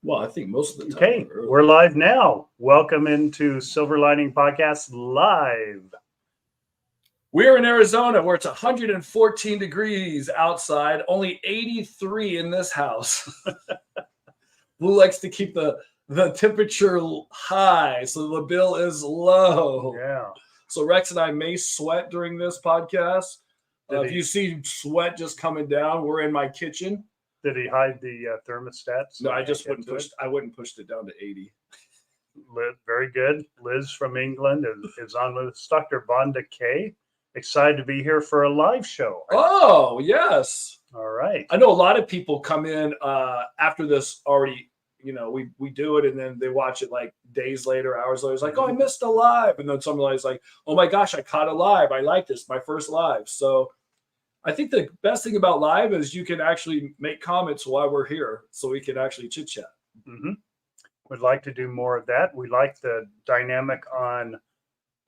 Well, I think most of the time. Okay, we're live now. Welcome into Silver Lining Podcast Live. We're in Arizona where it's 114 degrees outside, only 83 in this house. Blue likes to keep the temperature high, so the bill is low. Yeah. So Rex and I may sweat during this podcast. If you see sweat just coming down, we're in my kitchen. Did he hide the thermostat? No, I just wouldn't push. I wouldn't push it down to 80. Very good. Liz from England is on with us. Dr. Vonda Kay. Excited to be here for a live show. Oh, yes. All right. I know a lot of people come in after this already. You know, we do it and then they watch it like days later, hours later. It's like, oh, I missed a live. And then somebody's like, oh my gosh, I caught a live. I like this, my first live. So I think the best thing about live is you can actually make comments while we're here so we can actually chit chat. Mm-hmm. We'd like to do more of that. We like the dynamic on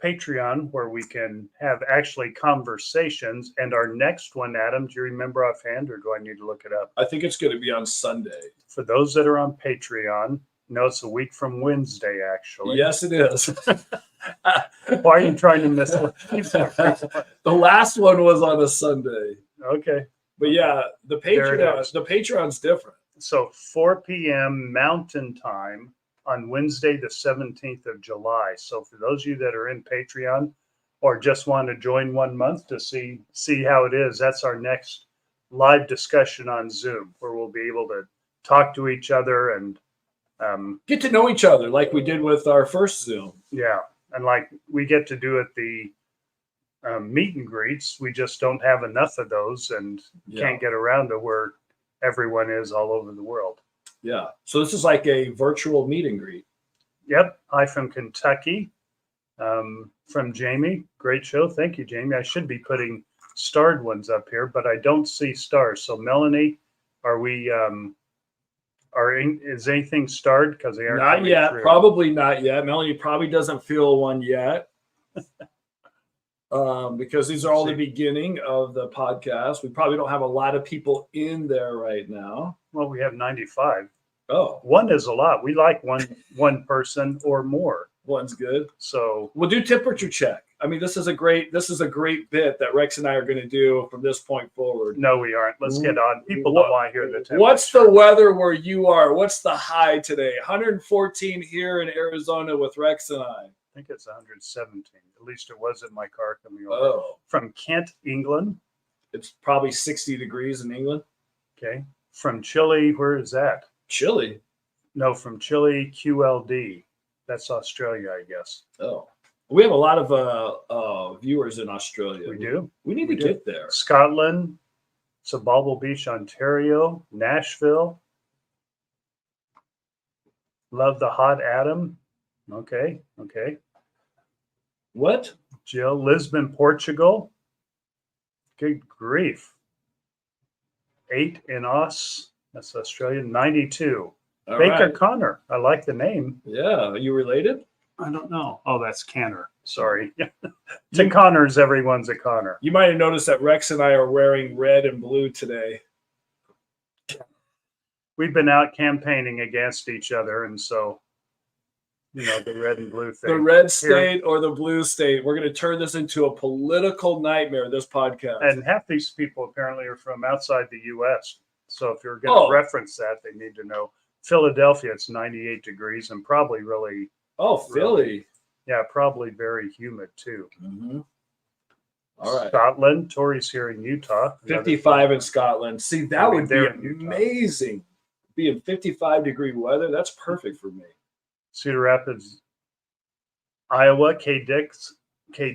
Patreon where we can have actually conversations. And our next one, Adam, do you remember offhand or do I need to look it up? I think it's going to be on Sunday. For those that are on Patreon, no, it's a week from Wednesday, actually. Yes, it is. Why are you trying to miss it? The last one was on a Sunday. Okay. But yeah, the Patreon's different. So 4 p.m. Mountain Time on Wednesday, the 17th of July. So for those of you that are in Patreon or just want to join 1 month to see how it is, that's our next live discussion on Zoom where we'll be able to talk to each other and get to know each other like we did with our first Zoom. Yeah. And like we get to do at the meet and greets. We just don't have enough of those and can't get around to where everyone is all over the world. Yeah. So this is like a virtual meet and greet. Yep. Hi from Kentucky. From Jamie. Great show. Thank you, Jamie. I should be putting starred ones up here, but I don't see stars. So Melanie, are we is anything starred? Because they are not yet. Through. Probably not yet. Melanie probably doesn't feel one yet. Because these are all the beginning of the podcast. We probably don't have a lot of people in there right now. Well, we have 95. Oh, one is a lot. We like one person or more. One's good. So we'll do temperature check. I mean, this is a great bit that Rex and I are going to do from this point forward. No, we aren't. Let's get on. People don't want to hear the temperature. What's the weather where you are? What's the high today? 114 here in Arizona with Rex and I. I think it's 117. At least it was in my car coming over. Oh. From Kent, England. It's probably 60 degrees in England. Okay. From Chile, where is that? Chile? No, from Chile, QLD. That's Australia, I guess. Oh. We have a lot of viewers in Australia. We do? We need to get there. Scotland, Sabalbo Beach, Ontario, Nashville. Love the hot Adam. Okay. What? Jill, Lisbon, Portugal. Good grief. 8 in Aus. That's Australian. 92. All Baker right. Connor. I like the name. Yeah. Are you related? I don't know. Oh, that's Canner. Sorry. To Connors, everyone's a Connor. You might have noticed that Rex and I are wearing red and blue today. We've been out campaigning against each other, and so the red and blue thing. The red state or the blue state. We're going to turn this into a political nightmare, this podcast. And half these people apparently are from outside the U.S. So if you're going to reference that, they need to know. Philadelphia, it's 98 degrees and probably really... Oh, Philly. Really, yeah, probably very humid, too. Mm-hmm. All right. Scotland. Tori's here in Utah. 55 in Scotland. See, that would be amazing. Be in 55-degree weather. That's perfect for me. Cedar Rapids, Iowa. Kay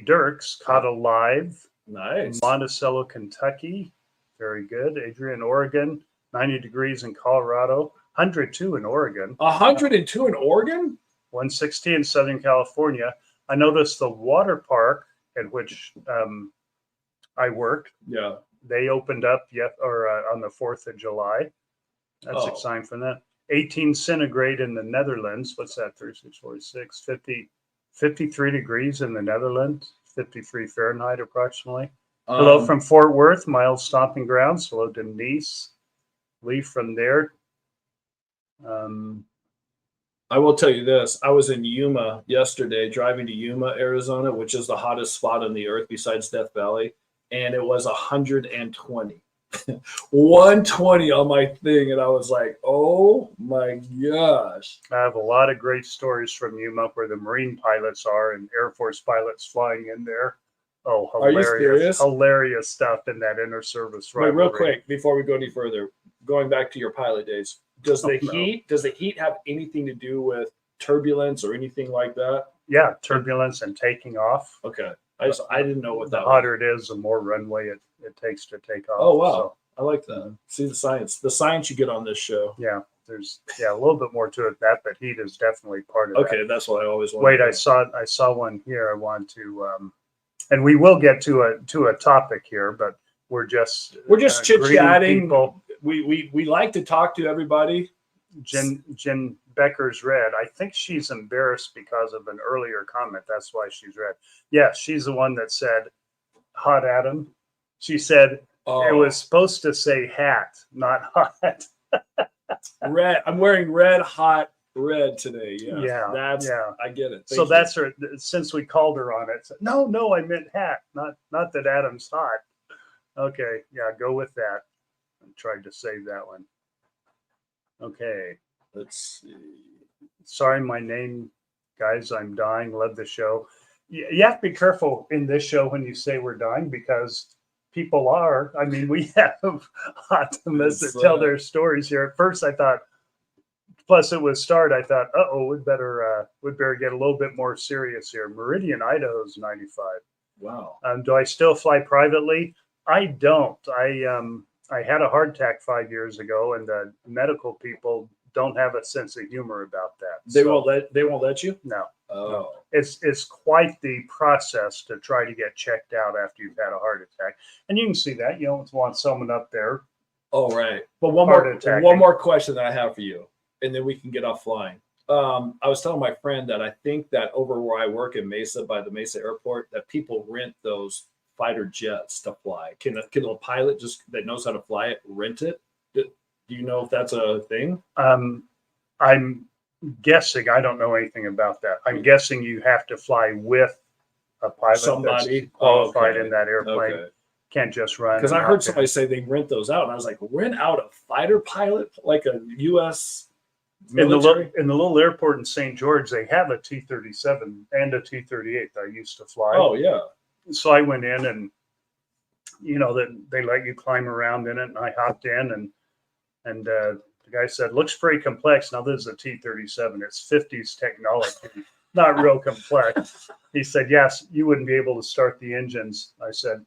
Dirks caught a live. Nice. Monticello, Kentucky. Very good. Adrian, Oregon. 90 degrees in Colorado. 102 in Oregon. 102 in Oregon? 160 in Southern California. I noticed the water park at which I worked. Yeah. They opened up on the 4th of July. That's exciting for that. 18 centigrade in the Netherlands. What's that? 36, 46, 50, 53 degrees in the Netherlands. 53 Fahrenheit approximately. Hello from Fort Worth, Miles Stomping Grounds. Hello, Denise. Lee from there. I will tell you this. I was in Yuma yesterday, driving to Yuma, Arizona, which is the hottest spot on the earth besides Death Valley. And it was 120. 120 on my thing. And I was like, oh my gosh. I have a lot of great stories from Yuma where the Marine pilots are and Air Force pilots flying in there. Oh, Are you hilarious. serious? Hilarious stuff in that inter-service Wait, rivalry. real quick, before we go any further, going back to your pilot days, does the heat have anything to do with turbulence or anything like that? Yeah, turbulence and taking off. Okay. I didn't know what The that was. hotter it is, the more runway it takes to take off. Oh wow. So, I like that. See the science. The science you get on this show. yeah, there's a little bit more to it than that, but heat is definitely part of Okay, that. that's what I always wanted. Wait, I saw one here. I want to and we will get to a topic here, but we're just chit greeting chatting. people. We like to talk to everybody. Jen Becker's red. I think she's embarrassed because of an earlier comment. That's why she's red. Yeah, she's the one that said hot Adam. She said it was supposed to say hat, not hot. Red. I'm wearing red hot red today. Yeah. I get it. So that's her. Since we called her on it, no, I meant hat, not that Adam's hot. Okay, yeah, go with that. I tried to save that one. Okay, let's see. Sorry, my name, guys. I'm dying. Love the show. You have to be careful in this show when you say we're dying because people are. I mean, we have optimists that tell their stories here. At first, I thought. Plus, it was start. I thought, we'd better get a little bit more serious here. Meridian, Idaho's 95. Wow. Do I still fly privately? I don't. I had a heart attack 5 years ago, and the medical people don't have a sense of humor about that. They won't let you? No. Oh. No. It's quite the process to try to get checked out after you've had a heart attack. And you can see that. You don't want someone up there. Oh, right. But one more question that I have for you, and then we can get off flying. I was telling my friend that I think that over where I work in Mesa, by the Mesa airport, that people rent those fighter jets to fly. Can a pilot just that knows how to fly it rent it? Do you know if that's a thing? I'm guessing. I don't know anything about that. I'm guessing you have to fly with a pilot, somebody that's qualified in that airplane. Okay. Can't just run. Because I heard somebody say they rent those out, and I was like, rent out a fighter pilot, like a U.S. military? In the little airport in St. George, they have a T-37 and a T-38 that I used to fly. Oh yeah. So I went in, and that they let you climb around in it, and I hopped in, and the guy said, "Looks pretty complex." Now this is a T-37; it's 50s technology, not real complex. He said, "Yes, you wouldn't be able to start the engines." I said,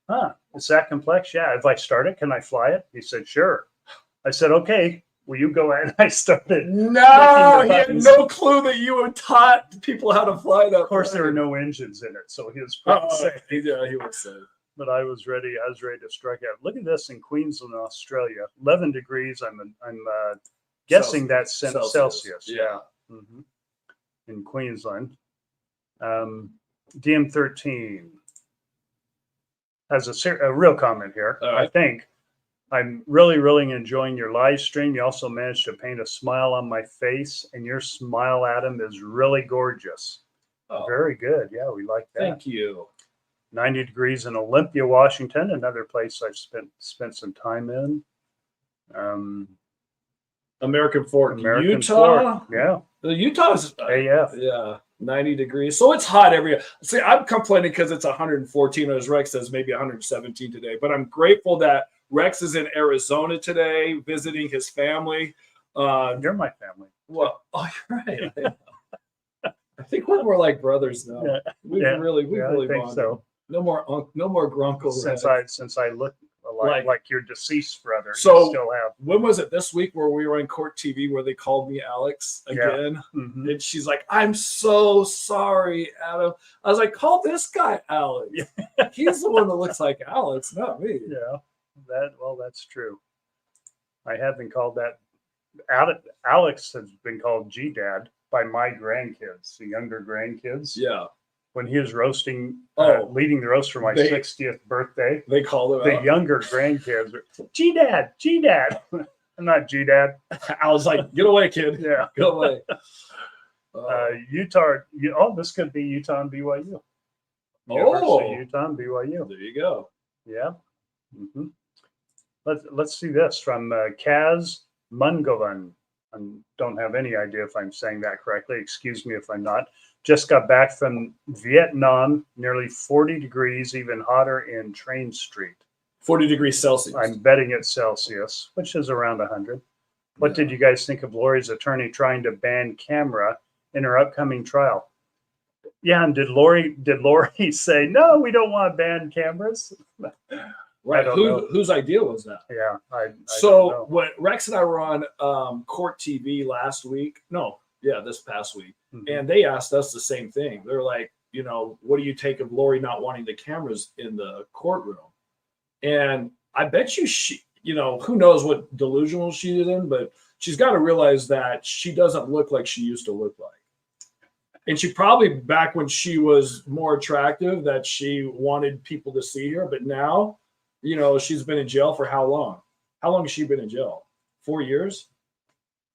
"Huh? It's that complex?" "Yeah. If I start it, can I fly it?" He said, "Sure." I said, "Okay. Will you go ahead?" I started. No, he had no clue that you had taught people how to fly that. Of course, there were no engines in it, so he was pretty safe. Yeah, he was safe. But I was ready. I was ready to strike out. Look at this in Queensland, Australia. 11 degrees. I'm guessing that's Celsius. Yeah. Mm-hmm. In Queensland, DM13 has a real comment here. All right. I think. I'm really, really enjoying your live stream. You also managed to paint a smile on my face, and your smile, Adam, is really gorgeous. Oh, very good. Yeah, we like that. Thank you. 90 degrees in Olympia, Washington, another place I've spent some time in. American Fork, Utah. Fork. Yeah. The Utah's AF. Yeah. 90 degrees. So it's hot see, I'm complaining because it's 114, as Rex says, maybe 117 today. But I'm grateful that Rex is in Arizona today, visiting his family. You're my family. Well, you're right. I think we're more like brothers now. Yeah. We really I think bonded. so. No more grunkle. Since I look like your deceased brother. So you still have. When was it this week where we were on Court TV where they called me Alex again? Yeah. Mm-hmm. And she's like, "I'm so sorry, Adam." I was like, "Call this guy Alex. He's the one that looks like Alex, not me." Yeah. That's true. I have been called that. Alex has been called G-Dad by my grandkids, the younger grandkids. Yeah. When he was roasting, leading the roast for my 60th birthday, they called him the younger grandkids, G-Dad, G-Dad. I'm not G-Dad. I was like, get away, kid. Yeah. Go away. Utah. This could be Utah and BYU. University of Utah and BYU. There you go. Yeah. Mm-hmm. Let's see this from Kaz Mungovan. I don't have any idea if I'm saying that correctly. Excuse me if I'm not. Just got back from Vietnam, nearly 40 degrees, even hotter in Train Street. 40 degrees Celsius. I'm betting it's Celsius, which is around 100. What did you guys think of Lori's attorney trying to ban camera in her upcoming trial? Yeah, and did Lori say, no, we don't want banned cameras? Right. Whose idea was that? Yeah. I so don't know. when Rex and I were on Court TV last week, this past week, and they asked us the same thing. They're like, what do you take of Lori not wanting the cameras in the courtroom? And I bet you who knows what delusional she is in, but she's got to realize that she doesn't look like she used to look like. And she probably, back when she was more attractive, that she wanted people to see her. But now, she's been in jail for how long? How long has she been in jail? 4 years?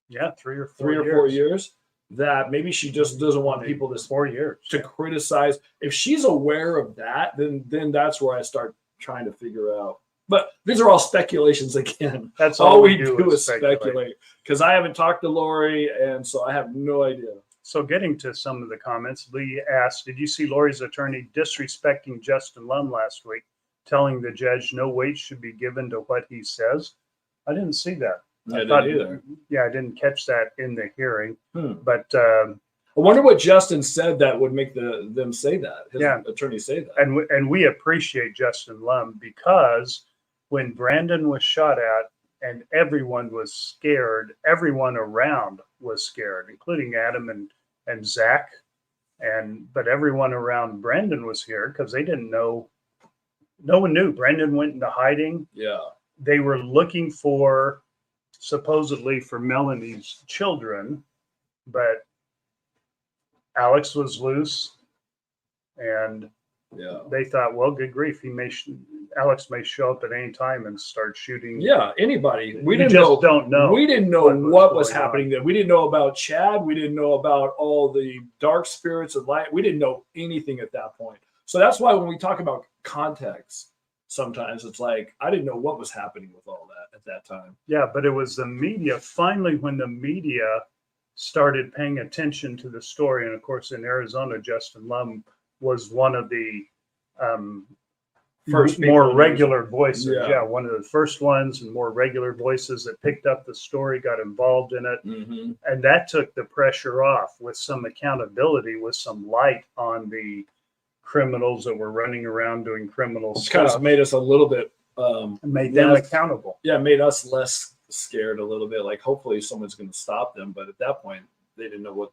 Yeah, 3 or 4 3 or 4 years. That maybe she just doesn't want people to 4 years to criticize. If she's aware of that, then that's where I start trying to figure out. But these are all speculations again. That's all we do is speculate. Because I haven't talked to Lori, and so I have no idea. So getting to some of the comments, Lee asked, did you see Lori's attorney disrespecting Justin Lum last week, telling the judge no weight should be given to what he says? I didn't see that. I didn't either. Yeah, I didn't catch that in the hearing. But I wonder what Justin said that would make them say that. His attorney say that. And we appreciate Justin Lum, because when Brandon was shot at and everyone was scared, everyone around was scared, including Adam and Zach. But everyone around Brandon was here because they didn't know. No one knew. Brandon went into hiding. Yeah. They were looking supposedly for Melanie's children, but Alex was loose, and they thought, well, good grief, Alex may show up at any time and start shooting. Yeah, anybody. We don't know. We didn't know what was happening there. We didn't know about Chad. We didn't know about all the dark spirits of light. We didn't know anything at that point. So that's why when we talk about context, sometimes it's like, I didn't know what was happening with all that at that time. Yeah, but it was the media. Finally, when the media started paying attention to the story, and of course in Arizona, Justin Lum was one of the first more regular voices. Yeah. One of the first ones and more regular voices that picked up the story, got involved in it. Mm-hmm. And that took the pressure off with some accountability, with some light on the criminals that were running around doing criminal stuff. Kind of made us a little bit made them accountable. Yeah, made us less scared a little bit. Like, hopefully someone's going to stop them. But at that point, they didn't know what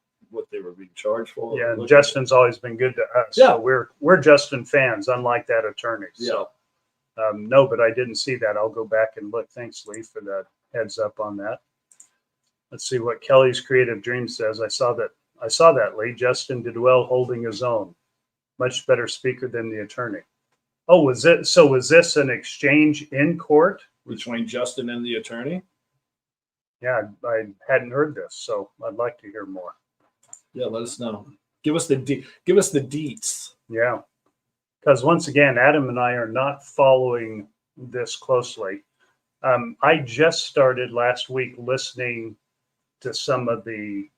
they were being charged for. Yeah, and Justin's always been good to us. Yeah. So we're Justin fans, unlike that attorney. So no, but I didn't see that. I'll go back and look. Thanks, Lee, for that heads up on that. Let's see what Kelly's Creative Dream says. I saw that, Lee. Justin did well holding his own. Much better speaker than the attorney. Oh, was this an exchange in court between Justin and the attorney? Yeah, I hadn't heard this, so I'd like to hear more. Yeah, let us know. Give us the deets. Yeah, because once again, Adam and I are not following this closely. I just started last week listening to some of the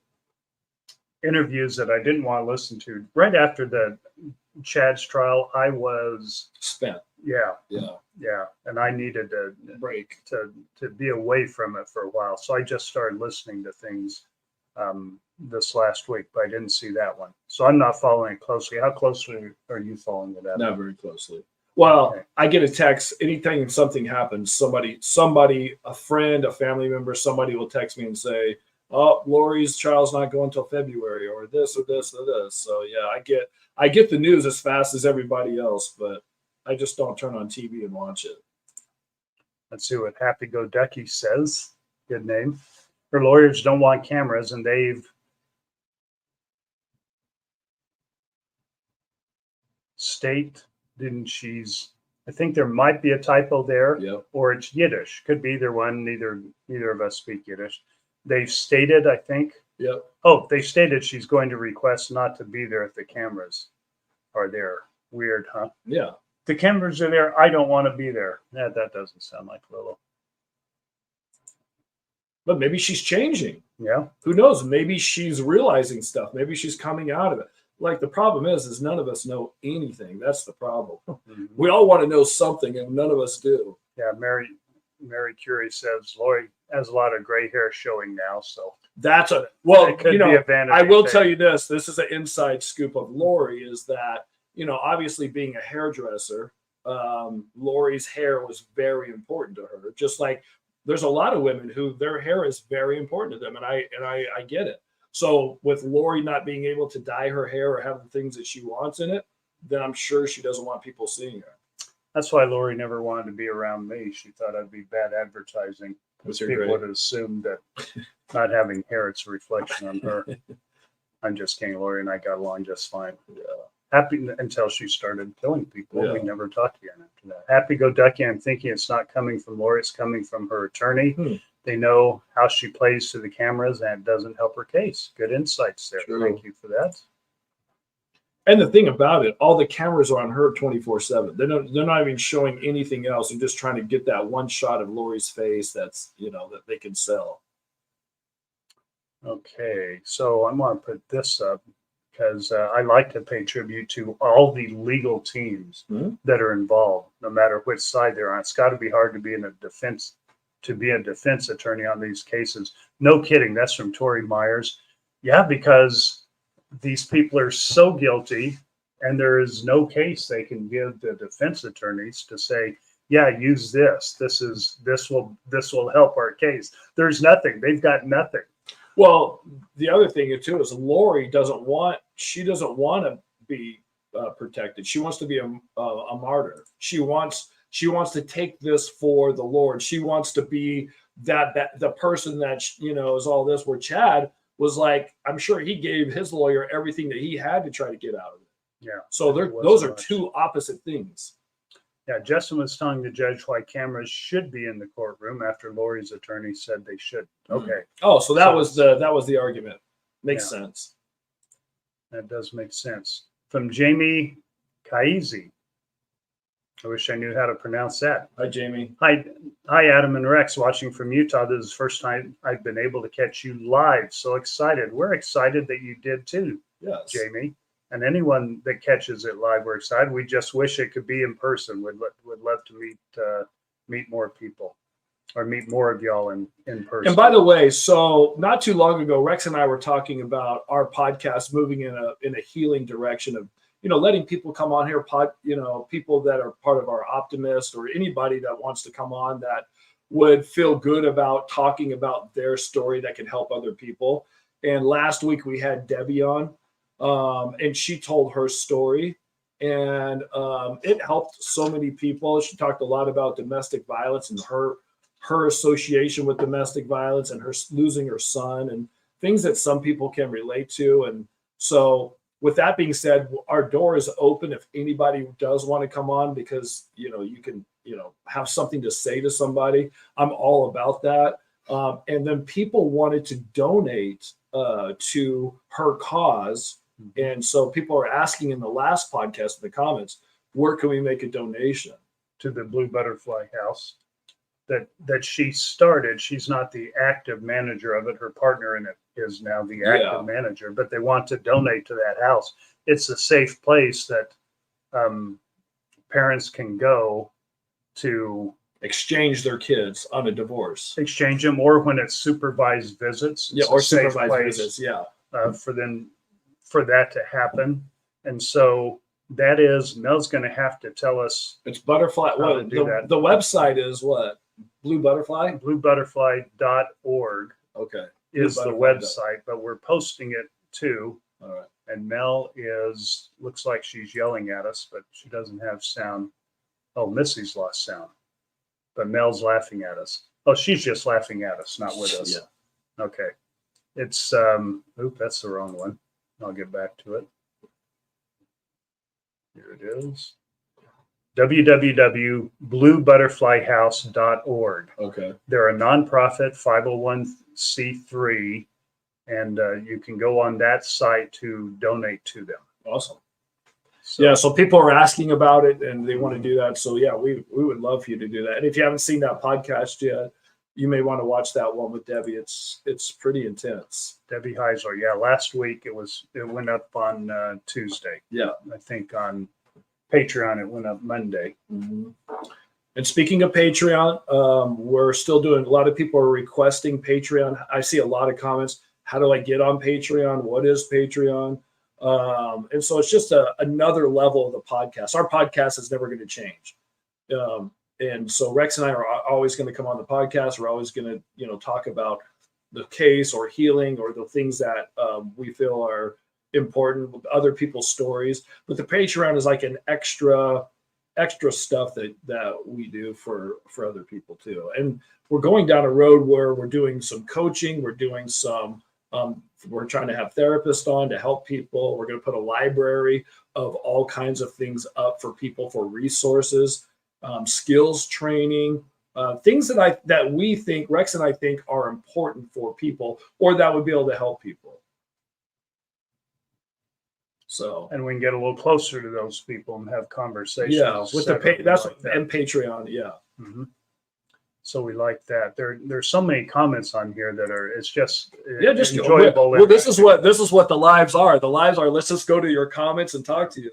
interviews that I didn't want to listen to. Right after the Chad's trial, I was spent. Yeah. Yeah. And I needed a break to be away from it for a while. So I just started listening to things this last week, but I didn't see that one. So I'm not following it closely. How closely are you following it? Not very closely. Well, okay. I get a text anytime something happens. Somebody, a friend, a family member, somebody will text me and say, "Oh, Lori's trial's not going till February," or this or this or this. So yeah, I get the news as fast as everybody else, but I just don't turn on TV and watch it. Let's see what Happy Go Ducky says. Good name. Her lawyers don't want cameras, and they've I think there might be a typo there, Yep. or it's Yiddish. Could be either one. Neither of us speak Yiddish. They've stated, I think. Yep. Oh, they stated she's going to request not to be there if the cameras are there. Weird, huh? Yeah. The cameras are there. I don't want to be there. That doesn't sound like Lilo. But maybe she's changing. Yeah. Who knows? Maybe she's realizing stuff. Maybe she's coming out of it. Like the problem is none of us know anything. That's the problem. Mhm. We all want to know something, and none of us do. Yeah. Mary Curie says Lori has a lot of gray hair showing now, so That's a well. it could You be know, a vanity I will thing. tell you this. This is an inside scoop of Lori. Is that obviously being a hairdresser, Lori's hair was very important to her. Just like there's a lot of women who their hair is very important to them, and I get it. So with Lori not being able to dye her hair or have the things that she wants in it, then I'm sure she doesn't want people seeing her. That's why Lori never wanted to be around me. She thought I'd be bad advertising. That's People great. would assume that not having hair, it's a reflection on her. I'm just kidding. Lori and I got along just fine. Happy until she started killing people. Yeah. We never talked again after that. Happy go ducky. I'm thinking it's not coming from Lori. It's coming from her attorney. They know how she plays to the cameras, and it doesn't help her case. Good insights there. True. Thank you for that. And the thing about it, all the cameras are on her 24/7. They're not even showing anything else. They're just trying to get that one shot of Lori's face that's that they can sell. Okay, so I'm going to put this up because I like to pay tribute to all the legal teams Mhm. that are involved, no matter which side they're on. It's got to be hard to be a defense attorney on these cases. No kidding. That's from Tori Myers. Yeah, because these people are so guilty, and there is no case they can give the defense attorneys to say, yeah, use this. This will help our case. There's nothing. They've got nothing. Well, the other thing too is Lori doesn't want to be protected. She wants to be a martyr. She wants to take this for the Lord. She wants to be that the person that is all this. Where Chad was like, I'm sure he gave his lawyer everything that he had to try to get out of it. Yeah. So those are two opposite things. Yeah, Justin was telling the judge why cameras should be in the courtroom after Lori's attorney said they should. Okay. Oh, so that was the argument. Makes sense. That does make sense. From Jamie Kaizi. I wish I knew how to pronounce that. Hi, Jamie. Hi, Adam and Rex, watching from Utah. This is the first time I've been able to catch you live. So excited. We're excited that you did too, Yes. Jamie. And anyone that catches it live, we're excited. We just wish it could be in person. Would love to meet more people, or meet more of y'all in person. And by the way, so not too long ago, Rex and I were talking about our podcast moving in a healing direction of letting people come on here, people that are part of our Optimist, or anybody that wants to come on that would feel good about talking about their story that can help other people. And last week we had Debbie on. And she told her story, and it helped so many people. She talked a lot about domestic violence and her association with domestic violence, and her losing her son, and things that some people can relate to. And so with that being said, our door is open if anybody does want to come on, because you can have something to say to somebody. I'm all about that. And then people wanted to donate to her cause. And so people are asking in the last podcast in the comments, where can we make a donation? To the Blue Butterfly House that she started. She's not the active manager of it. Her partner in it is now the active manager, but they want to donate to that house. It's a safe place that parents can go to exchange their kids on a divorce. Exchange them, or when it's supervised visits. Yeah, or supervised visits. Yeah. For that to happen. And so that is, Mel's going to have to tell us. It's Butterfly. What the website is what? Blue Butterfly? Bluebutterfly.org. Okay. Is the website, but we're posting it too. All right. And Mel looks like she's yelling at us, but she doesn't have sound. Oh, Missy's lost sound. But Mel's laughing at us. Oh, she's just laughing at us, not with us. Yeah. Okay. It's, that's the wrong one. I'll get back to it. Here it is. www.bluebutterflyhouse.org. Okay. They're a nonprofit 501c3, and you can go on that site to donate to them. Awesome. So, Yeah, so people are asking about it and they want to do that. So yeah, we would love for you to do that. And if you haven't seen that podcast yet, you may want to watch that one with Debbie. It's pretty intense. Debbie Heisler. Yeah, last week it went up on Tuesday. Yeah. I think on Patreon it went up Monday. Mm-hmm. And speaking of Patreon, we're still doing. A lot of people are requesting Patreon. I see a lot of comments. How do I get on Patreon? What is Patreon? And so it's just another level of the podcast. Our podcast is never going to change. And so Rex and I are always going to come on the podcast. We're always going to, talk about the case or healing or the things that we feel are important with other people's stories. But the Patreon is like an extra stuff that we do for other people too. And we're going down a road where we're doing some coaching. We're doing some, we're trying to have therapists on to help people. We're going to put a library of all kinds of things up for people for resources. Skills training, things that we think, Rex and I think, are important for people or that would be able to help people. So, and we can get a little closer to those people and have conversations. Yeah, with that's like that. And Patreon, yeah. Mm-hmm. So we like that. There's so many comments on here that are just enjoyable. Well, this is what the lives are. The lives are. Let's just go to your comments and talk to you.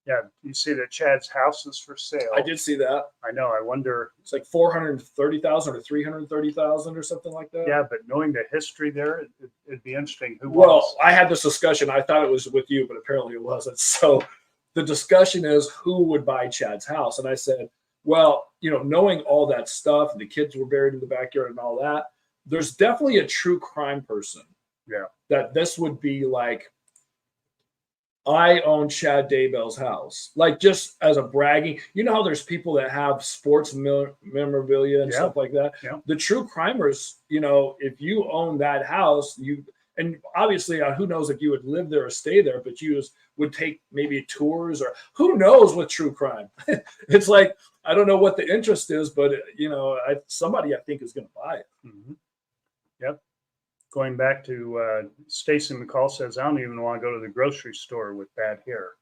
Yeah, you see that Chad's house is for sale. I did see that. I know. I wonder. It's like 430,000 or 330,000 or something like that. Yeah, but knowing the history there, it'd be interesting. I had this discussion. I thought it was with you, but apparently it wasn't. So the discussion is who would buy Chad's house, and I said, well, knowing all that stuff, and the kids were buried in the backyard and all that, there's definitely a true crime person. Yeah, that this would be like, I own Chad Daybell's house, like just as a bragging. You know how there's people that have sports memorabilia and stuff like that. Yeah. The true crimers, if you own that house, and obviously who knows if you would live there or stay there, but you would take maybe tours or who knows with true crime. It's like, I don't know what the interest is, but somebody I think is going to buy it. Mm-hmm. Yep. Going back to Stacy McCall says, I don't even want to go to the grocery store with bad hair.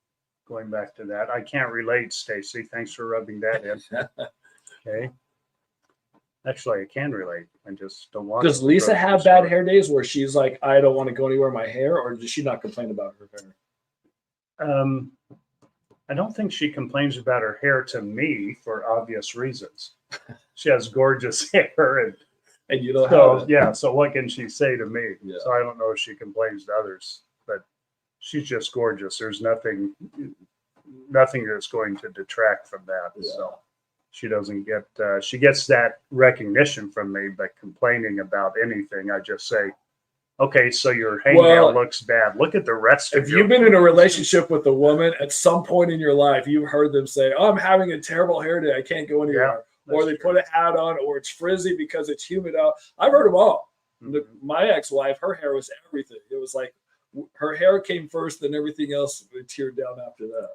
Going back to that, I can't relate, Stacy. Thanks for rubbing that in. Okay. Actually, I can relate. I just don't want. Does Lisa have bad hair days where she's like, I don't want to go anywhere in my hair, or does she not complain about her hair? I don't think she complains about her hair to me for obvious reasons. She has gorgeous hair and you don't have it. Yeah. So what can she say to me? Yeah. So I don't know if she complains to others, but she's just gorgeous. There's nothing that's going to detract from that. Yeah. So she doesn't get, she gets that recognition from me, but complaining about anything, I just say, okay, so your hangnail looks bad. Look at the rest of If you've been in a relationship with a woman, at some point in your life, you've heard them say, oh, I'm having a terrible hair day. I can't go anywhere. Yeah. Or they put a hat on, or it's frizzy because it's humid out. I've heard them all. Mm-hmm. My ex-wife, her hair was everything. It was like her hair came first, then everything else teared down after that.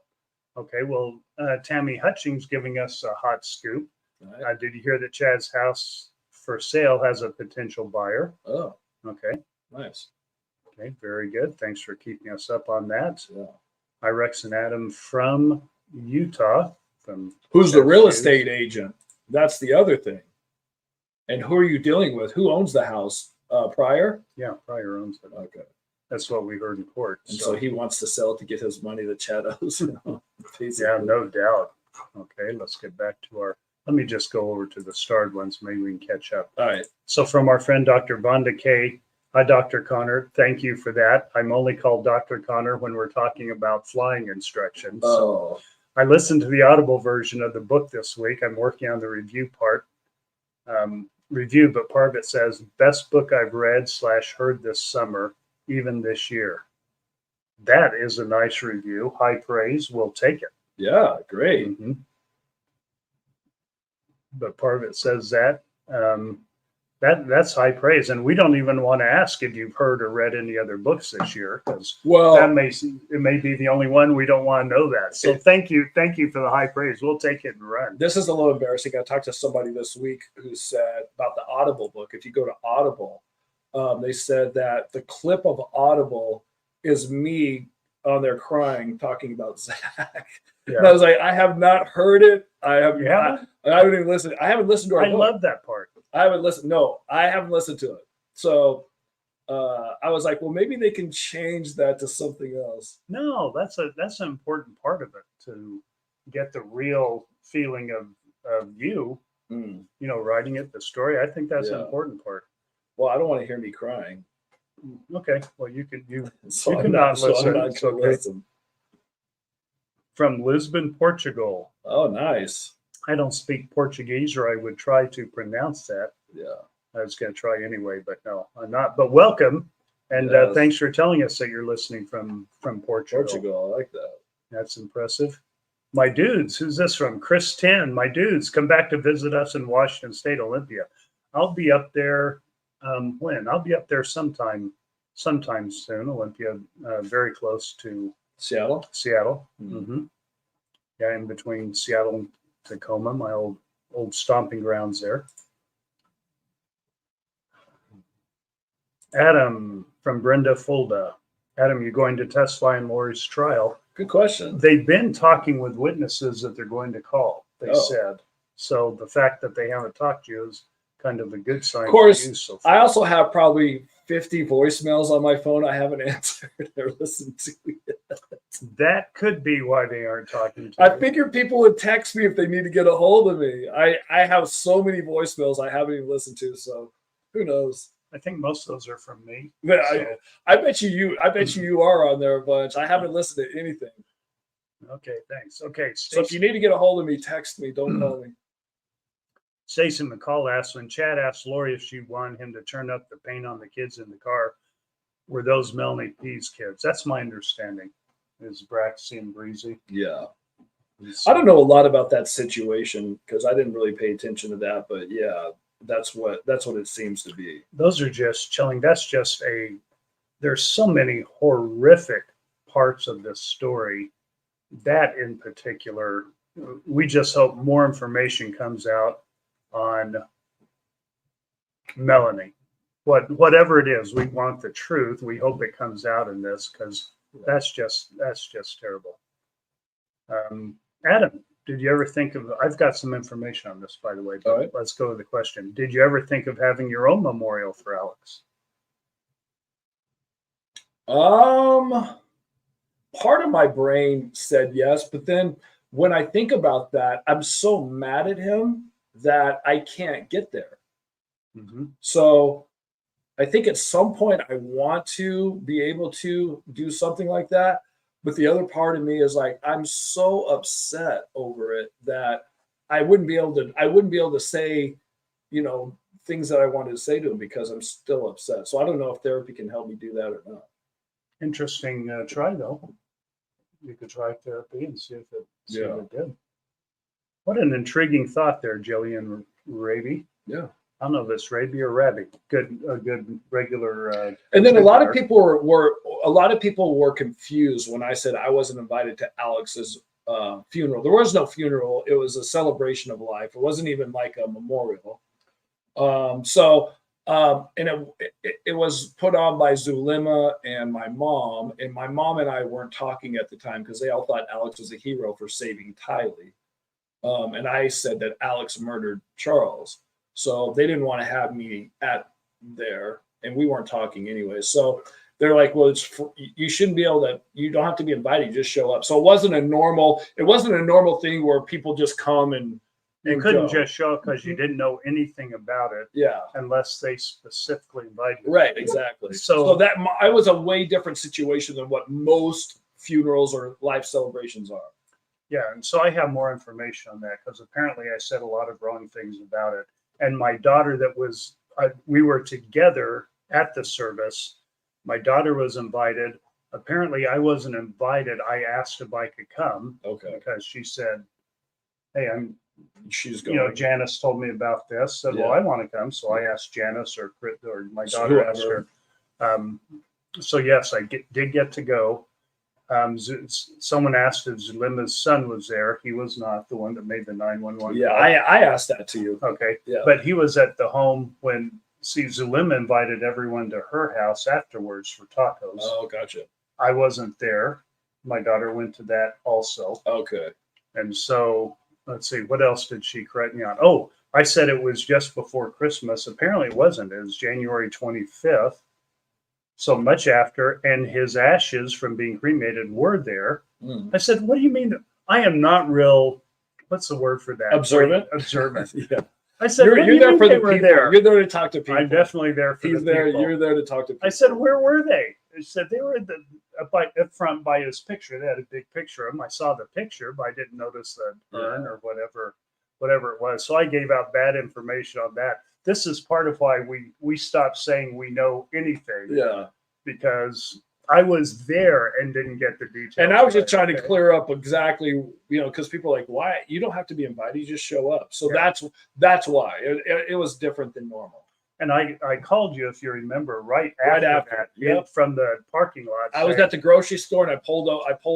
Okay, well, Tammy Hutchings giving us a hot scoop. Right. Did you hear that Chad's house for sale has a potential buyer? Oh, okay, nice. Okay, very good. Thanks for keeping us up on that. Yeah. Hi, Rex and Adam from Utah. Who's the real estate agent? That's the other thing. And who are you dealing with? Who owns the house? Pryor? Yeah, Pryor owns it. Okay. That's what we heard in court. And so he wants to sell it to get his money that Chad owes. Yeah, no doubt. Okay, let's get back to let me just go over to the starred ones. Maybe we can catch up. All right. So from our friend, Dr. Vonda K. Hi, Dr. Connor. Thank you for that. I'm only called Dr. Connor when we're talking about flying instructions. Oh. So I listened to the Audible version of the book this week. I'm working on the review part. But part of it says, best book I've read / heard this summer, even this year. That is a nice review. High praise. We'll take it. Yeah, great. Mm-hmm. But part of it says that. That's high praise, and we don't even want to ask if you've heard or read any other books this year, because that Well, may be the only one. We don't want to know that. So thank you for the high praise. We'll take it and run. this is a little embarrassing. I talked to somebody this week who said about the Audible book. If you go to Audible, they said that the clip of Audible is me on there crying, talking about Zach. Yeah. And I was like, I have not heard it. I have You haven't? I haven't even listened. I haven't listened to our I book. love that part. I haven't listened. No, I haven't listened to it. So I was like, well, maybe they can change that to something else. No, that's an important part of it, to get the real feeling of you, writing it, the story. I think that's an Yeah. important part. Well, I don't want to hear me crying. Okay. Well, you can So You I'm cannot so listen. I'm not It's gonna okay. listen. From Lisbon, Portugal. Oh, nice. I don't speak Portuguese, or I would try to pronounce that. Yeah. I was going to try anyway, but no, I'm not. But welcome, and Yes. thanks for telling us that you're listening from Portugal. Portugal. I like that. That's impressive. My dudes, who's this from? Chris 10. My dudes, come back to visit us in Washington State, Olympia. I'll be up there. When? I'll be up there sometime soon. Olympia, very close to Seattle. Seattle. Mhm. Yeah, in between Seattle and Tacoma, my old stomping grounds there. Adam from Brenda Fulda. Adam, you're going to testify in Lori's trial. Good question. They've been talking with witnesses that they're going to call, they Oh. said. So the fact that they haven't talked to you is kind of a good sign. Of course, for you so far. I also have probably 50 voicemails on my phone I haven't answered or listened to yet. That could be why they aren't talking to I you. figured people would text me if they need to get a hold of me. I have so many voicemails I haven't even listened to, so who knows? I think most of those are from me. But So, I bet you are on there a bunch. I haven't listened to anything. okay, thanks. Okay, So if you need to get a hold of me, text me. Don't call me. Stacey McCall asked, when Chad asked Lori if she wanted him to turn up the paint on the kids in the car, were those Melanie P's kids? That's my understanding. Is Braxy and Breezy? Yeah. I don't know a lot about that situation because I didn't really pay attention to that, but yeah, that's what it seems to be. Those are just chilling. That's just there's so many horrific parts of this story. That in particular, we just hope more information comes out on Melanie. Whatever it is, we want the truth. We hope it comes out in this, because that's just terrible. Adam, did you ever think of? I've got some information on this, by the way. But All right. Let's go to the question. Did you ever think of having your own memorial for Alex? Part of my brain said yes, but then when I think about that, I'm so mad at him that I can't get there. Mm-hmm. So I think at some point I want to be able to do something like that. But the other part of me is like, I'm so upset over it that I wouldn't be able to say, things that I wanted to say to him because I'm still upset. So I don't know if therapy can help me do that or not. Interesting try, though. You could try therapy and see if it did. What an intriguing thought there, Jillian Raby. Yeah. I don't know if it's Raby or Raby. A good regular. And then a lot of people were confused when I said I wasn't invited to Alex's funeral. There was no funeral. It was a celebration of life. It wasn't even like a memorial. And it was put on by Zulema and my mom. And my mom and I weren't talking at the time because they all thought Alex was a hero for saving Tylee. And I said that Alex murdered Charles. So they didn't want to have me at there, and we weren't talking anyway. So they're like, well, you shouldn't be able to, you don't have to be invited, you just show up. So it wasn't a normal thing where people just come and You couldn't go. just show up because you didn't know anything about it. Yeah. Unless they specifically invited you. Right, exactly. So that I was a way different situation than what most funerals or life celebrations are. Yeah, and so I have more information on that because apparently I said a lot of wrong things about it. And my daughter we were together at the service. My daughter was invited. Apparently I wasn't invited. I asked if I could come. Okay. Because she said, hey, She's you going. know, Janice told me about this. Said, well, Yeah. I want to come. So I asked Janice or my daughter asked her. So yes, I did get to go. Someone asked if Zulima's son was there. He was not, the one that made the 911 Yeah, call. I asked that to you. Okay. Yeah. But he was at the home when, Zulima invited everyone to her house afterwards for tacos. Oh, gotcha. I wasn't there. My daughter went to that also. Okay. And so, let's see, what else did she correct me on? Oh, I said it was just before Christmas. Apparently it wasn't. It was January 25th. So much after, and his ashes from being cremated were there. Mm. I said, what do you mean? I am not real, what's the word for that? Observant? Observant. Yeah. I said, You're, what do you're you there mean for they the were people. there? You're there to talk to people. I'm definitely there for He's the there. people. You're there to talk to people. I said, where were they? They said they were up front by his picture. They had a big picture of him. I saw the picture, but I didn't notice the urn or whatever it was. So I gave out bad information on that. This is part of why we stopped saying we know anything. Yeah. Because I was there and didn't get the details. And I was just right. trying to clear up exactly, because people are like, why? You don't have to be invited. You just show up. So Yeah. that's why it was different than normal. And I called you, if you remember, right Right after after, that, yep. from the parking lot. I was saying, at the grocery store and I pulled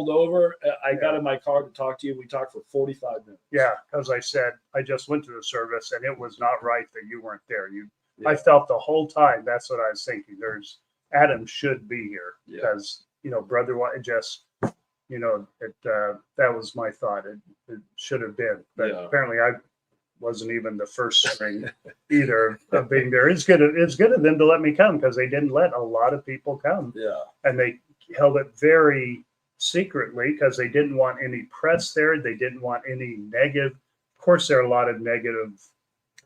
over. I got Yeah. in my car to talk to you. We talked for 45 minutes. Yeah, because I said I just went to the service and it was not right that you weren't there. Yeah. I felt the whole time. That's what I was thinking. Adam should be here Yeah. because brother, just that was my thought. It should have been, but Yeah. apparently I wasn't even the first string either of being there. It's good of them to let me come because they didn't let a lot of people come. Yeah. And they held it very secretly because they didn't want any press there. They didn't want any negative. Of course, there are a lot of negative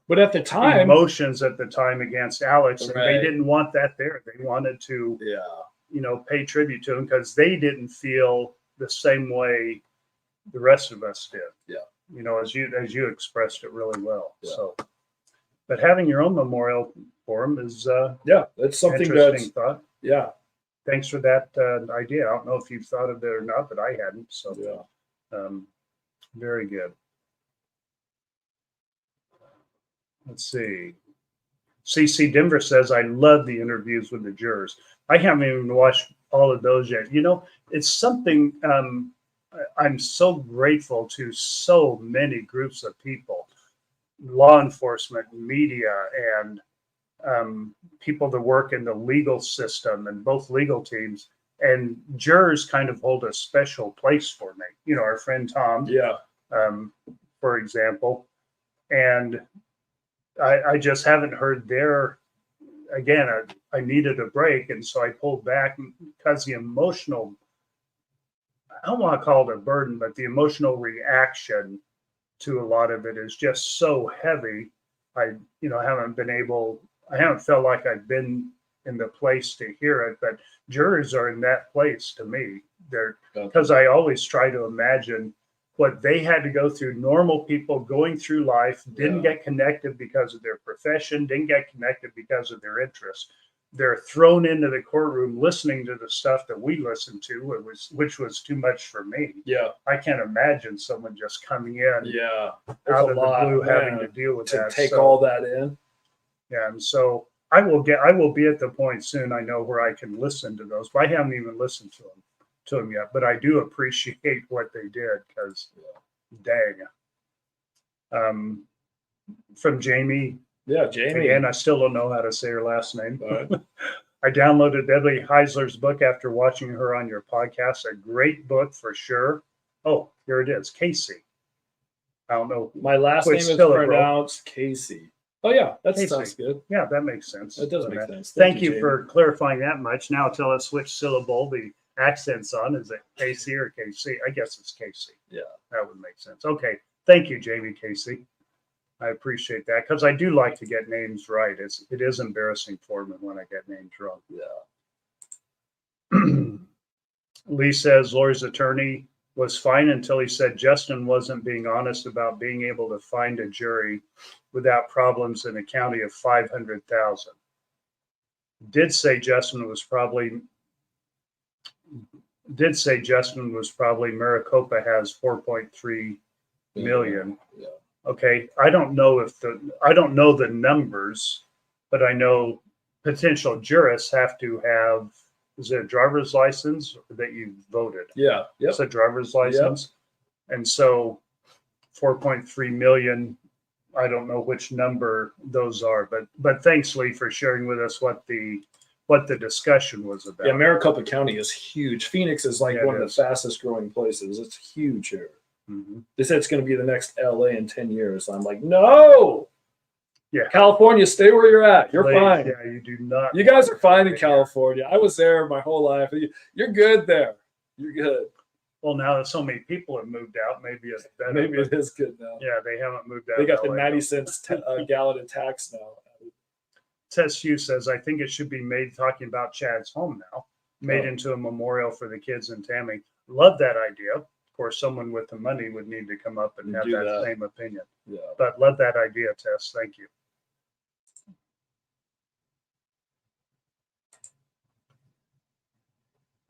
But at the time, emotions at the time against Alex, and Right. they didn't want that there. They wanted to, yeah. pay tribute to him because they didn't feel the same way the rest of us did. Yeah. As you expressed it really well. Yeah. So, but having your own memorial for him is Yeah. That's something interesting thought. yeah. Thanks for that idea. I don't know if you've thought of it or not, but I hadn't. So, Yeah. Very good. Let's see. CC Denver says, I love the interviews with the jurors. I haven't even watched all of those yet. It's something I'm so grateful to so many groups of people, law enforcement, media, and people that work in the legal system and both legal teams. And jurors kind of hold a special place for me. Our friend Tom, Yeah. for example. And I just haven't heard again, I needed a break. And so I pulled back because the emotional, I don't want to call it a burden, but the emotional reaction to a lot of it is just so heavy. I haven't felt like I've been in the place to hear it, but jurors are in that place to me. Because I always try to imagine what they had to go through. Normal people going through life, didn't get connected because of their profession, didn't get connected because of their interests. They're thrown into the courtroom listening to the stuff that we listened to, which was too much for me. Yeah. I can't imagine someone just coming in Yeah. out of the blue having to deal with to that. take all that in. Yeah, and so I will be at the point soon, I know, where I can listen to those, but I haven't even listened to them yet. But I do appreciate what they did because, dang. From Jamie. Yeah, Jamie. Again, I still don't know how to say her last name. All right. I downloaded Beverly Heisler's book after watching her on your podcast. A great book for sure. Oh, here it is. Casey. I don't know. My last name Quick is syllable. pronounced Casey. Oh yeah, that Casey. sounds good. Yeah, that makes sense. That does make sense. Thank you Jamie. for clarifying that much. Now tell us which syllable the accent's on. Is it Casey or KC? I guess it's Casey. Yeah. That would make sense. Okay. Thank you, Jamie Casey. I appreciate that because I do like to get names right. It is embarrassing for me when I get names wrong. Yeah. Lee says Lori's attorney was fine until he said Justin wasn't being honest about being able to find a jury without problems in a county of 500,000. Did say Justin was probably Maricopa has 4.3 million. Yeah. Okay, I don't know the numbers, but I know potential jurists have to have, is it a driver's license that you voted? Yeah. Yep. It's a driver's license. And so 4.3 million, I don't know which number those are, but thanks, Lee, for sharing with us what the discussion was about. Yeah, Maricopa County is huge. Phoenix is like Yeah, one it of is. the fastest growing places. It's huge here. Mhm. They said it's going to be the next LA in 10 years. I'm like, no. Yeah. California, stay where you're at. You're Please, fine. Yeah, you do not. You guys are fine in Yeah. California. I was there my whole life. You're good there. You're good. Well, now that so many people have moved out, maybe it's better. Maybe but it is good now. yeah, they haven't moved out. They got of the LA. 90 cents gallon in tax now. Tess Hugh says, I think it should be made, talking about Chad's home now, made Oh. into a memorial for the kids in Tammy. Love that idea. Of course, someone with the money would need to come up and have Do that that. same opinion. Yeah. But love that idea, Tess. Thank you.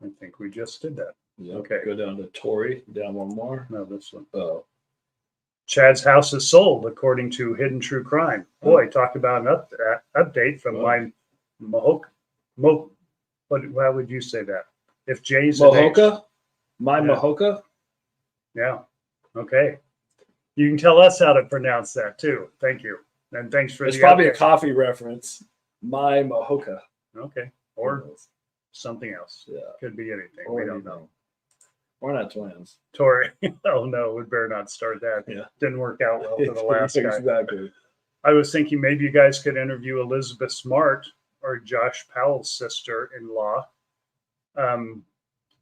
I think we just did that. Yeah. Okay. Go down to Tory, down one more. No, this one. Oh. Chad's house is sold, according to Hidden True Crime. Boy, talk about an update from Oh. my how would you say that? If Jay's an H- Mohoka? My Yeah. Mohoka? Yeah. Okay. You can tell us how to pronounce that too. Thank you. And thanks for It's the probably a update. coffee reference. My Mohoka. Okay. Or something else. Yeah. Could be anything. Or We don't know. We're not twins. Tori. Oh no, we better not start that. Yeah. Didn't work out well for the last guy. Exactly. I was thinking maybe you guys could interview Elizabeth Smart or Josh Powell's sister-in-law.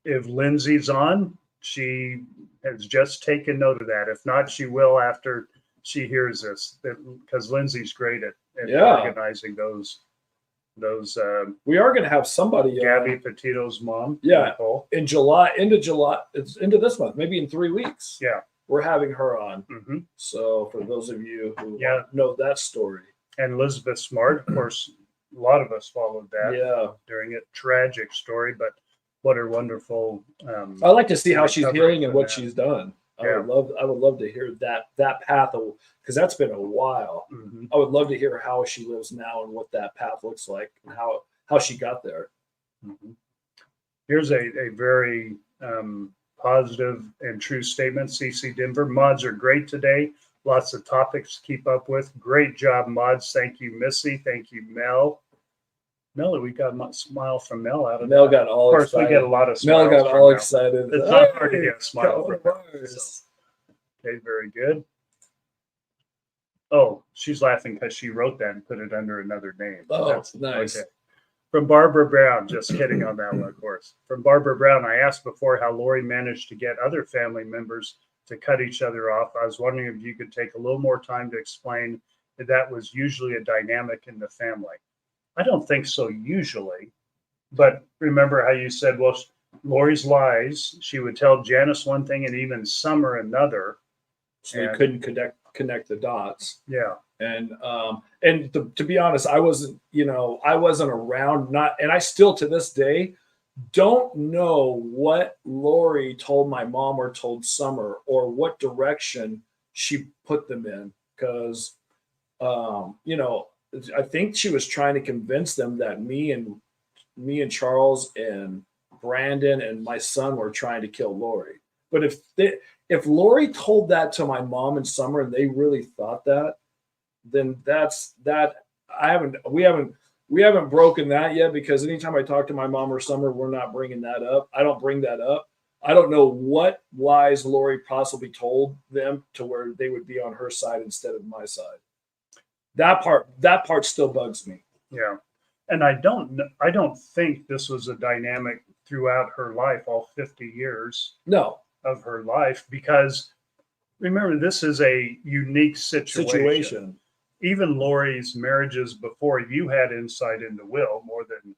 If Lindsay's on, she has just taken note of that. If not, she will after she hears this, because Lindsay's great at Yeah. organizing those. We are going to have somebody Gabby Petito's mom. Yeah. Nicole. in July, into July. It's into this month, maybe in 3 weeks. Yeah. We're having her on. hmm So for those of you who Yeah. know that story. And Elizabeth Smart, of course, a lot of us followed that Yeah. during it. Tragic story, but what a wonderful. I like to see how she's recovery healing and from what that. she's done. Yeah. I would love to hear that path, because that's been a while. Mhm. I would love to hear how she lives now and what that path looks like and how she got there. Mhm. Here's a very positive and true statement. CC Denver, mods are great today. Lots of topics to keep up with. Great job, mods. Thank you, Missy. Thank you, Mel. Mel, we got a smile from Mel out of Mel that. got all Of course, excited. we get a lot of Mel smiles got from all Mel. excited. It's not hard to get a smile Hey, from Mel. Cowboys. Okay, very good. Oh, she's laughing because she wrote that and put it under another name. Oh, That's nice. okay. From Barbara Brown, just kidding on that one, of course. From Barbara Brown, I asked before how Lori managed to get other family members to cut each other off. I was wondering if you could take a little more time to explain if that was usually a dynamic in the family. I don't think so usually, but remember how you said, well, Lori's lies. She would tell Janice one thing and even Summer another. So you And- couldn't connect the dots. Yeah. And to be honest, I wasn't around, and I still to this day don't know what Lori told my mom or told Summer or what direction she put them in, because I think she was trying to convince them that me and Charles and Brandon and my son were trying to kill Lori. But if Lori told that to my mom and Summer and they really thought that, then that's that. We haven't broken that yet, because anytime I talk to my mom or Summer, we're not bringing that up. I don't bring that up. I don't know what lies Lori possibly told them to where they would be on her side instead of my side. That part still bugs me. Yeah. And I don't think this was a dynamic throughout her life, all 50 years No of her life, because remember, this is a unique situation. Even Lori's marriages before, you had insight into Will more than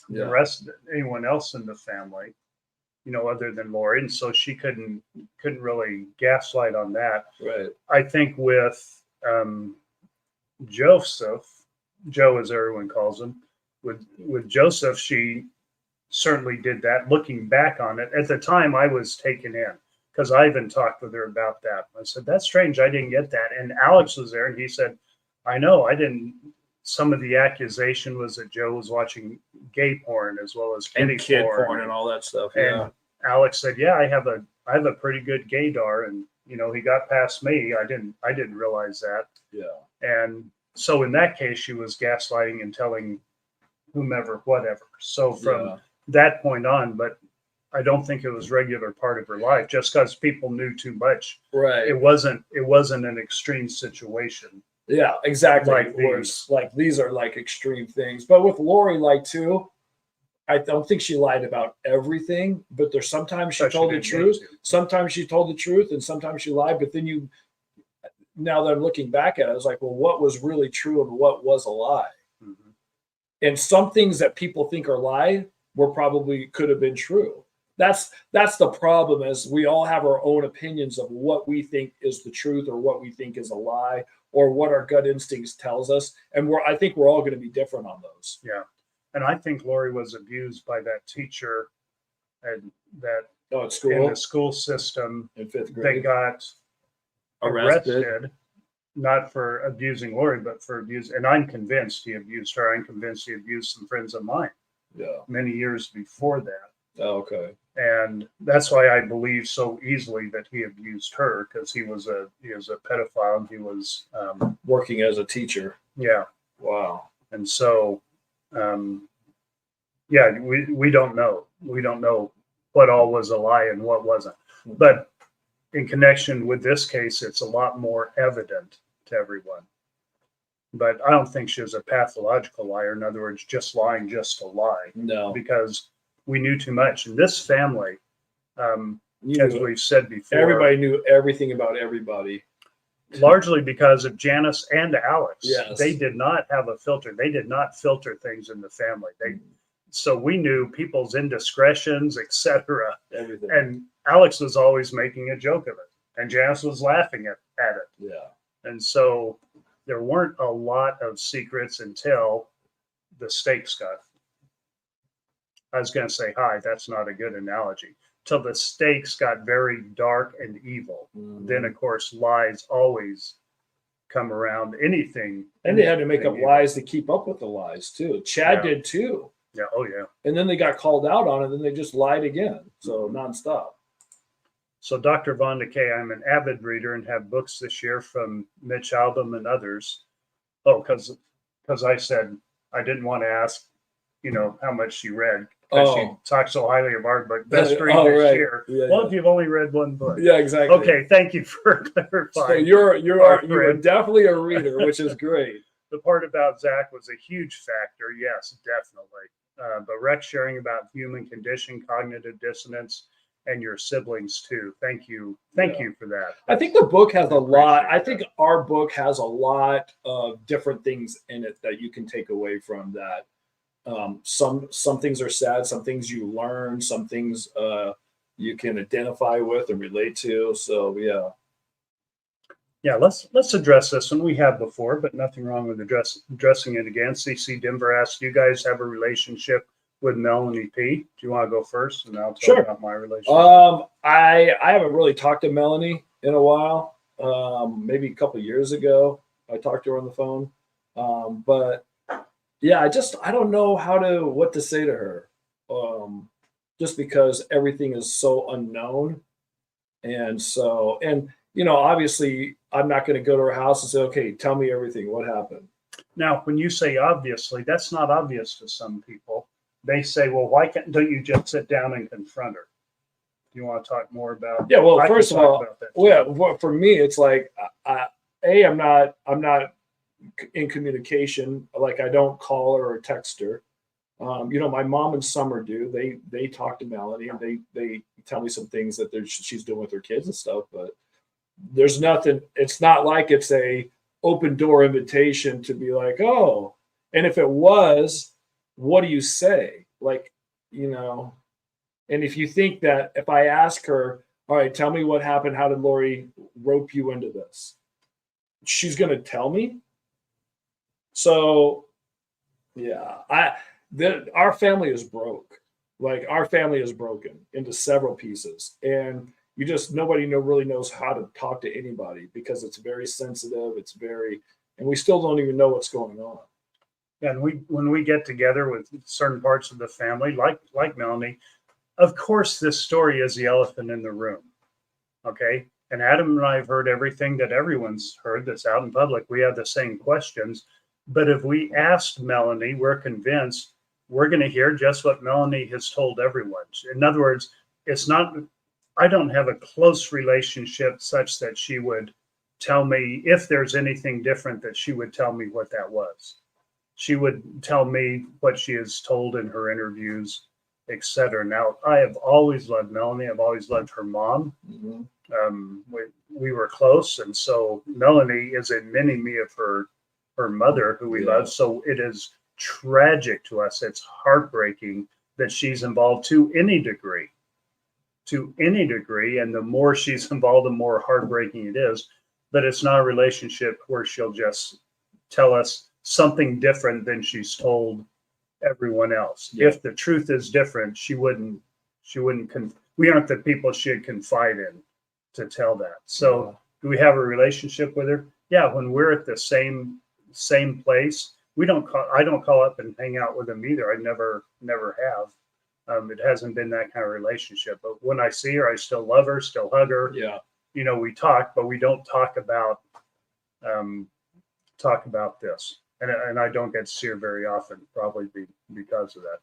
the rest, anyone else in the family, other than Lori. And so she couldn't really gaslight on that. Right. I think with Joseph, Joe as everyone calls him, with Joseph, she certainly did that. Looking back on it, at the time I was taken in. because I even talked with her about that. I said, that's strange. I didn't get that. And Alex was there and he said, I know, I didn't. Some of the accusation was that Joe was watching gay porn as well as And kitty kid porn. porn and all that stuff. And Yeah. Alex said, yeah, I have a pretty good gaydar. And, you know, he got past me. I didn't realize that. Yeah. And so in that case, she was gaslighting and telling whomever, whatever. So from Yeah. that point on, but I don't think it was regular part of her life just because people knew too much. Right. It wasn't an extreme situation. Yeah, exactly. Like Like these are like extreme things. But with Lori, like too, I don't think she lied about everything, but there's sometimes she But she told the didn't truth. need to. Sometimes she told the truth and sometimes she lied. But then now that I'm looking back at it, I was like, well, what was really true and what was a lie? Mhm. And some things that people think are lie were probably could have been true. That's the problem, is we all have our own opinions of what we think is the truth or what we think is a lie or what our gut instincts tells us. And I think we're all going to be different on those. Yeah. And I think Lori was abused by that teacher and that Oh, at in school the school system, in fifth they grade, got arrested. not for abusing Lori, but for abuse. And I'm convinced he abused her. I'm convinced he abused some friends of mine Yeah. many years before that. Oh, okay. And that's why I believe so easily that he abused her, because he was a pedophile. He was Working as a teacher. yeah. Wow. And so yeah, we don't know. We don't know what all was a lie and what wasn't. But in connection with this case, it's a lot more evident to everyone. But I don't think she was a pathological liar. In other words, just lying just to lie, No. because we knew too much. In this family, You as knew- we've said before, everybody knew everything about everybody. largely because of Janice and Alex. Yes. They did not have a filter. They did not filter things in the family. So we knew people's indiscretions, etc. Everything. And Alex was always making a joke of it, and Janice was laughing at it. Yeah. And so there weren't a lot of secrets until the stakes got. I was going to say high. That's not a good analogy. Till the stakes got very dark and evil. Mhm. Then, of course, lies always come around. Anything. And they had to make up anything lies to keep up with the lies too. Chad Yeah. did too. Yeah. Oh, yeah. And then they got called out on it, and then they just lied again. So nonstop. So, Dr. Von Decay, I'm an avid reader and have books this year from Mitch Albom and others. Oh, because I said I didn't want to ask, how much she read, because she talked so highly of our book. Best read this right. year. Yeah, Well, yeah. if you've only read one book. Yeah, exactly. Okay, thank you for So clarifying. you're friend. definitely a reader, which is great. The part about Zach was a huge factor. Yes, definitely. But Rex sharing about human condition, cognitive dissonance, and your siblings too. Thank you. Thank you for that. I think the book has a lot. appreciate I think our book has a lot of different things in it that you can take away from that. Some things are sad, some things you learn, some things you can identify with and relate to. So yeah. Yeah, let's address this one. We have before, but nothing wrong with addressing it again. CC Denver asked, "Do you guys have a relationship with Melanie P?" Do you want to go first, and I'll tell you about my relationship? I haven't really talked to Melanie in a while. Maybe a couple of years ago, I talked to her on the phone. But yeah, I don't know what to say to her. Just because everything is so unknown, and obviously, I'm not going to go to her house and say, "Okay, tell me everything. What happened?" Now, when you say obviously, that's not obvious to some people. They say, "Well, don't you just sit down and confront her?" Do you want to talk more about? Yeah. Well, I can first of talk all, about that. well, for me, it's like, I'm not in communication. Like, I don't call her or text her. My mom and Summer do. They talk to Melanie and they tell me some things that she's doing with her kids and stuff. But there's nothing. It's not like it's a open door invitation to be like, oh. And if it was, what do you say? Like, And if you think that if I ask her, all right, tell me what happened. How did Lori rope you into this? She's going to tell me. So, yeah, our family is broke. Like, our family is broken into several pieces. And, nobody really knows how to talk to anybody because it's very sensitive. And we still don't even know what's going on. And when we get together with certain parts of the family, like Melanie, of course, this story is the elephant in the room. Okay. And Adam and I have heard everything that everyone's heard that's out in public. We have the same questions. But if we asked Melanie, we're convinced we're going to hear just what Melanie has told everyone. In other words, I don't have a close relationship such that she would tell me if there's anything different, that she would tell me what that was. She would tell me what she has told in her interviews, etc. Now, I have always loved Melanie. I've always loved her mom. Mm-hmm. We were close, and so Melanie is a mini me of her mother, who we love. So it is tragic to us. It's heartbreaking that she's involved to any degree. And the more she's involved, the more heartbreaking it is. But it's not a relationship where she'll just tell us something different than she's told everyone else. Yeah. If the truth is different, we aren't the people she'd confide in to tell that. So do we have a relationship with her? Yeah. When we're at the same place, I don't call up and hang out with them either. I never have. It hasn't been that kind of relationship, but when I see her, I still love her, still hug her. Yeah. We talk, but we don't talk about this. And I don't get to see her very often, probably because of that.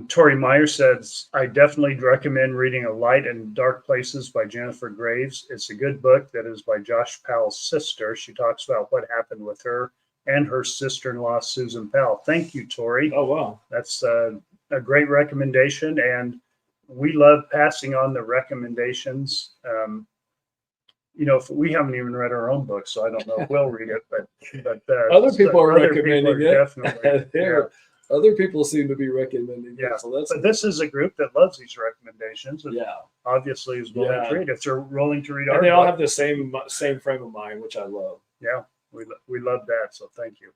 Tori Meyer says, I definitely recommend reading A Light in Dark Places by Jennifer Graves. It's a good book that is by Josh Powell's sister. She talks about what happened with her and her sister-in-law, Susan Powell. Thank you, Tori. Oh, wow. That's a great recommendation. And we love passing on the recommendations. We haven't even read our own book, so I don't know if we'll read it, but other people are recommending it. Definitely. Other people seem to be recommending it. So but this is a group that loves these recommendations. And obviously is willing to read. If they're willing to read our they book, all have the same frame of mind, which I love. Yeah, we love that. So thank you.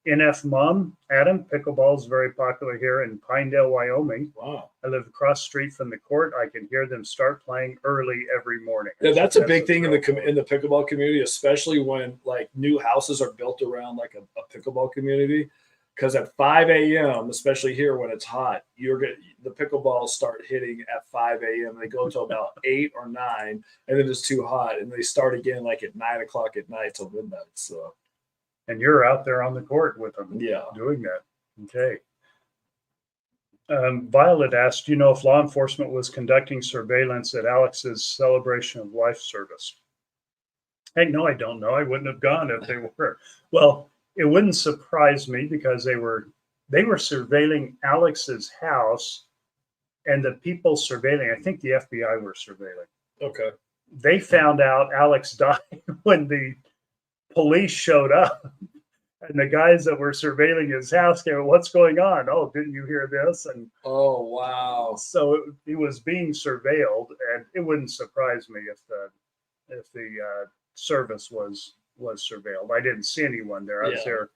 NF Mom, Adam, pickleball is very popular here in Pinedale, Wyoming. Wow. I live across the street from the court. I can hear them start playing early every morning. Yeah, that's a big thing in the pickleball community, especially when like new houses are built around like a pickleball community. Because at 5 a.m., especially here when it's hot, the pickleballs start hitting at 5 a.m. They go to about 8 or 9, and then it's too hot, and they start again like at 9 o'clock at night till midnight. So. And you're out there on the court with them doing that. Okay. Violet asked, do you know if law enforcement was conducting surveillance at Alex's celebration of life service? Hey, no, I don't know. I wouldn't have gone if they were. Well, it wouldn't surprise me because they were surveilling Alex's house, and the people surveilling, I think the FBI were surveilling. Okay. They found out Alex died when the police showed up, and the guys that were surveilling his house came, what's going on? Oh, didn't you hear this? And oh, wow. So he was being surveilled, and it wouldn't surprise me if the service was surveilled. I didn't see anyone there. I was there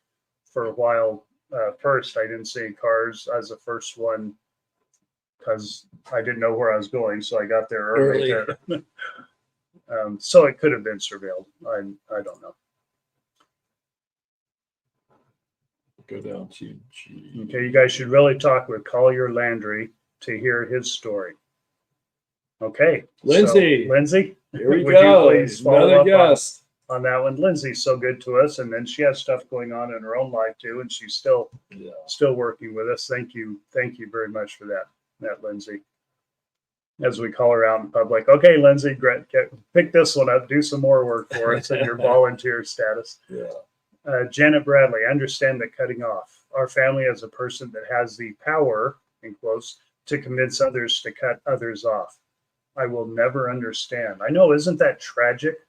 for a while. First, I didn't see any cars. I was the first one because I didn't know where I was going, so I got there early. So it could have been surveilled. I don't know. Go down to Okay, you guys should really talk with Collier Landry to hear his story. Okay, Lindsay. So, Lindsay, here we would go. You please follow Another up guest on that one. Lindsay's so good to us, and then she has stuff going on in her own life too, and she's still working with us. Thank you very much for that, Lindsay. As we call her out in public. Okay, Lindsay, great. Pick this one up. Do some more work for us in your volunteer status. Yeah. Janet Bradley, I understand that cutting off. Our family has a person that has the power, in quotes, to convince others to cut others off. I will never understand. I know, isn't that tragic?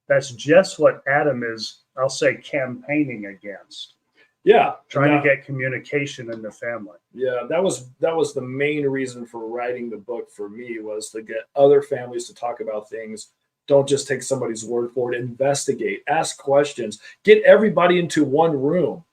That's just what Adam is, I'll say, campaigning against. Yeah. Trying to get communication in the family. Yeah, that was the main reason for writing the book for me, was to get other families to talk about things. Don't just take somebody's word for it. Investigate, ask questions, get everybody into one room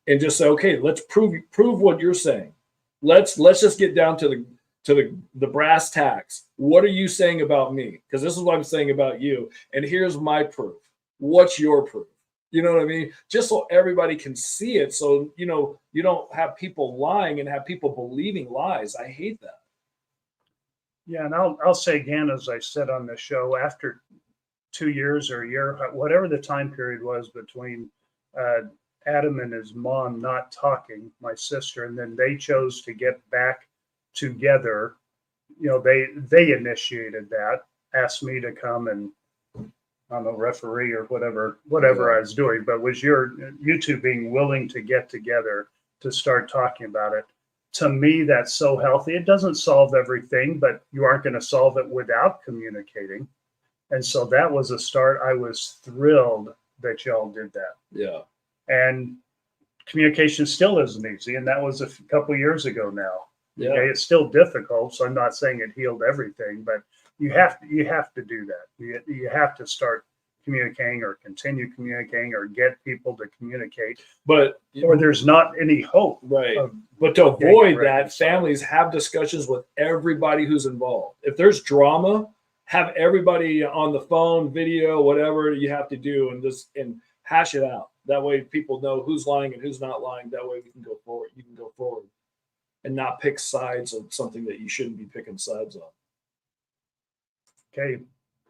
and just say, okay, let's prove what you're saying. Let's just get down to to the brass tacks. What are you saying about me? Because this is what I'm saying about you. And here's my proof. What's your proof? You know what I mean? Just so everybody can see it. So, you know, you don't have people lying and have people believing lies. I hate that. Yeah, and I'll say again, as I said on the show, after 2 years or a year, whatever the time period was between Adam and his mom not talking, my sister, and then they chose to get back together. You know, they initiated that, asked me to come and I don't know, referee or whatever I was doing, but was you two being willing to get together to start talking about it. To me, that's so healthy. It doesn't solve everything, but you aren't going to solve it without communicating. And so that was a start. I was thrilled that y'all did that. Yeah. And communication still isn't easy. And that was a couple years ago now. Yeah. Okay. It's still difficult. So I'm not saying it healed everything, but you have to do that. You have to start communicating or continue communicating or get people to communicate. But or there's not any hope. Right. Of but to avoid that, reconciled. families have discussions with everybody who's involved. If there's drama, have everybody on the phone, video, whatever you have to do, and hash it out. That way people know who's lying and who's not lying. That way we can go forward. You can go forward and not pick sides of something that you shouldn't be picking sides on. Okay.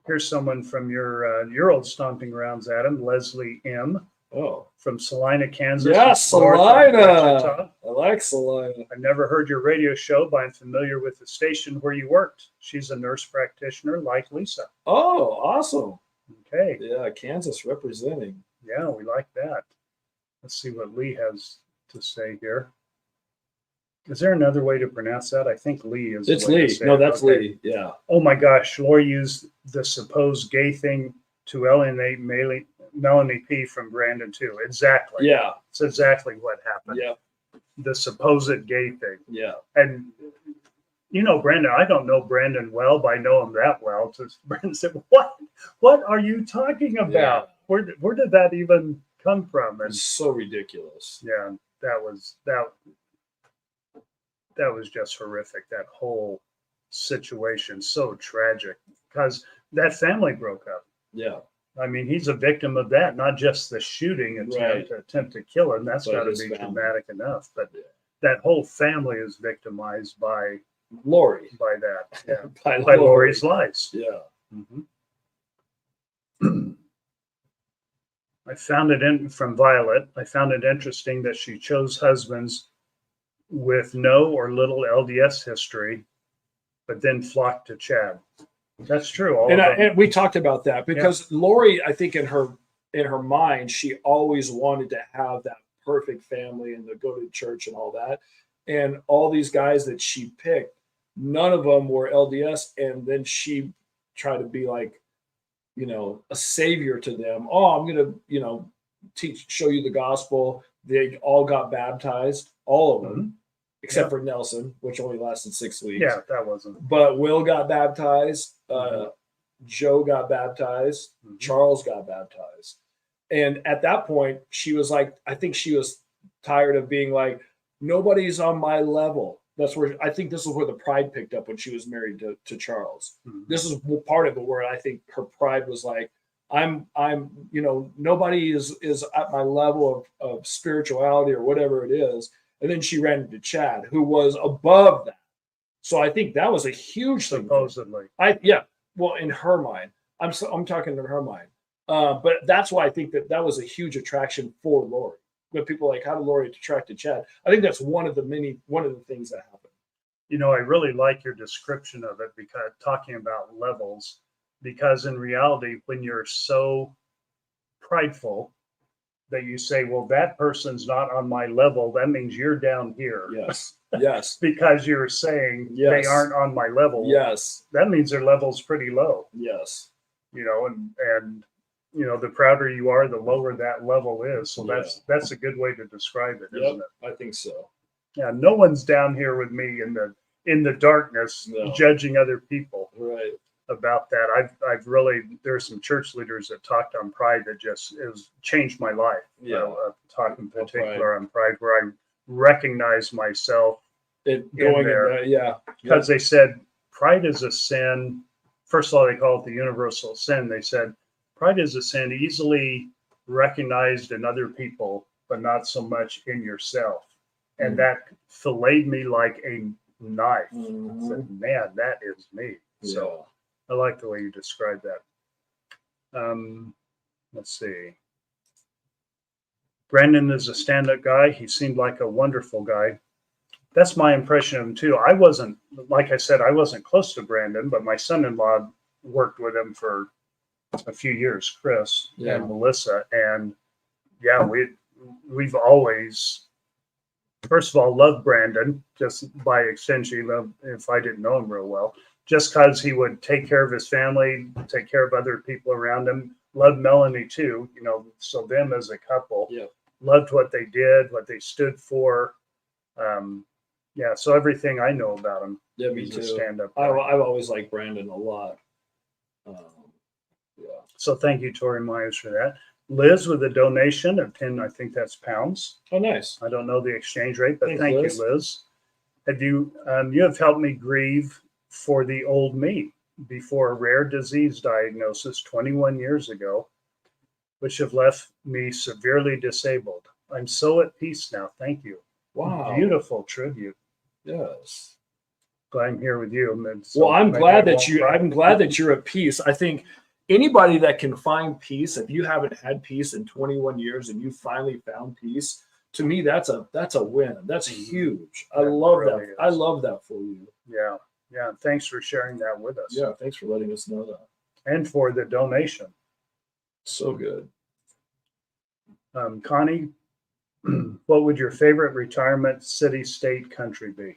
Here's someone from your old stomping grounds, Adam, Leslie M. Oh. From Salina, Kansas. Yeah, Salina. I like Salina. I never heard your radio show, but I'm familiar with the station where you worked. She's a nurse practitioner like Lisa. Oh, awesome. Okay. Yeah, Kansas representing. Yeah, we like that. Let's see what Lee has to say here. Is there another way to pronounce that? I think Lee is. It's Lee. No, that's okay. Lee. Yeah. Oh my gosh, Lori used the supposed gay thing to alienate Melanie P. from Brandon too. Exactly. Yeah. It's exactly what happened. Yeah. The supposed gay thing. Yeah. And you know, Brandon, I don't know Brandon well, but I know him that well. So Brandon said, What are you talking about? Yeah. Where did that even come from? And it's so ridiculous. Yeah, that was just horrific. That whole situation, so tragic, because that family broke up. Yeah. I mean, he's a victim of that, not just the shooting attempt to kill him. That's got to be traumatic enough. But that whole family is victimized by Lori. By that. Yeah. by Lori's lies. Yeah. Mm-hmm. I found it from Violet. I found it interesting that she chose husbands with no or little LDS history, but then flocked to Chad. That's true. And we talked about that because Lori, I think in her mind, she always wanted to have that perfect family and to go to church and all that. And all these guys that she picked, none of them were LDS. And then she tried to be like, you know, a savior to them. Oh, I'm going to, you know, show you the gospel. They all got baptized, all of them. Except for Nelson, which only lasted 6 weeks. Yeah, that wasn't. But Will got baptized. Joe got baptized. Charles got baptized. And at that point, she was like, I think she was tired of being like, nobody's on my level. That's where I think this is where the pride picked up when she was married to Charles. This is part of it where I think her pride was like, I'm, you know, nobody is at my level of spirituality or whatever it is. And then she ran into Chad, who was above that. So I think that was a huge thing. Supposedly. Well, in her mind, I'm talking in her mind. But that's why I think that was a huge attraction for Lori. When people are like, how did Lori attract to Chad? I think that's one of the things that happened. You know, I really like your description of it because talking about levels, because in reality, when you're so prideful that you say, well, that person's not on my level, that means you're down here. Yes. Yes. Because you're saying they aren't on my level. Yes. That means their level's pretty low. Yes. You know, and you know, the prouder you are, the lower that level is. So that's a good way to describe it, isn't it? I think so. Yeah, no one's down here with me in the darkness judging other people. Right. About that. I've really, there's some church leaders that talked on pride that just has changed my life. Yeah. Talking in particular on pride, where I recognize myself it going in there. yeah. because they said pride is a sin. First of all, they call it the universal sin. They said pride is a sin easily recognized in other people, but not so much in yourself. And that filleted me like a knife. I said, man, that is me. So I like the way you described that. Let's see. Brandon is a stand-up guy. He seemed like a wonderful guy. That's my impression of him too. I wasn't, like I said, I wasn't close to Brandon, but my son-in-law worked with him for a few years, Chris and Melissa. And yeah, we've always, first of all, loved Brandon, just by extension, loved, if I didn't know him real well, just because he would take care of his family, take care of other people around him. Loved Melanie too, you know, so them as a couple, loved what they did, what they stood for. Yeah, so everything I know about him, Yeah, me he's too. a stand-up guy. I've always liked Brandon a lot. So thank you, Tori Myers, for that. Liz with a donation of 10, I think that's pounds. Oh, nice. I don't know the exchange rate, but Thanks, thank Liz. you, Liz. Have you, you have helped me grieve for the old me before a rare disease diagnosis 21 years ago, which have left me severely disabled. I'm so at peace now. Thank you. Wow. Beautiful tribute. Yes. Glad I'm here with you. And so Well, I'm maybe glad I that won't you. cry. I'm glad that you're at peace. I think anybody that can find peace, if you haven't had peace in 21 years and you finally found peace, to me that's a win. That's huge. I That love really that. is. I love that for you. Yeah. Yeah. Thanks for sharing that with us. Yeah. Thanks for letting us know that. And for the donation. So good. Connie, what would your favorite retirement city, state, country be?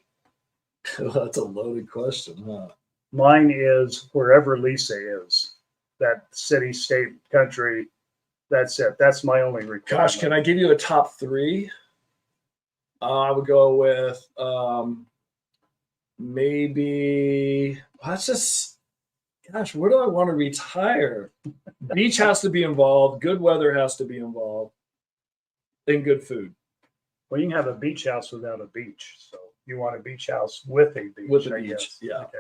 That's a loaded question, huh? Mine is wherever Lisa is. That city, state, country. That's it. That's my only requirement. Gosh, can I give you a top three? I would go with maybe. That's just. Gosh, where do I want to retire? Beach has to be involved. Good weather has to be involved. And good food. Well, you can have a beach house without a beach. So you want a beach house with a beach. With a I beach, guess. yeah. Okay.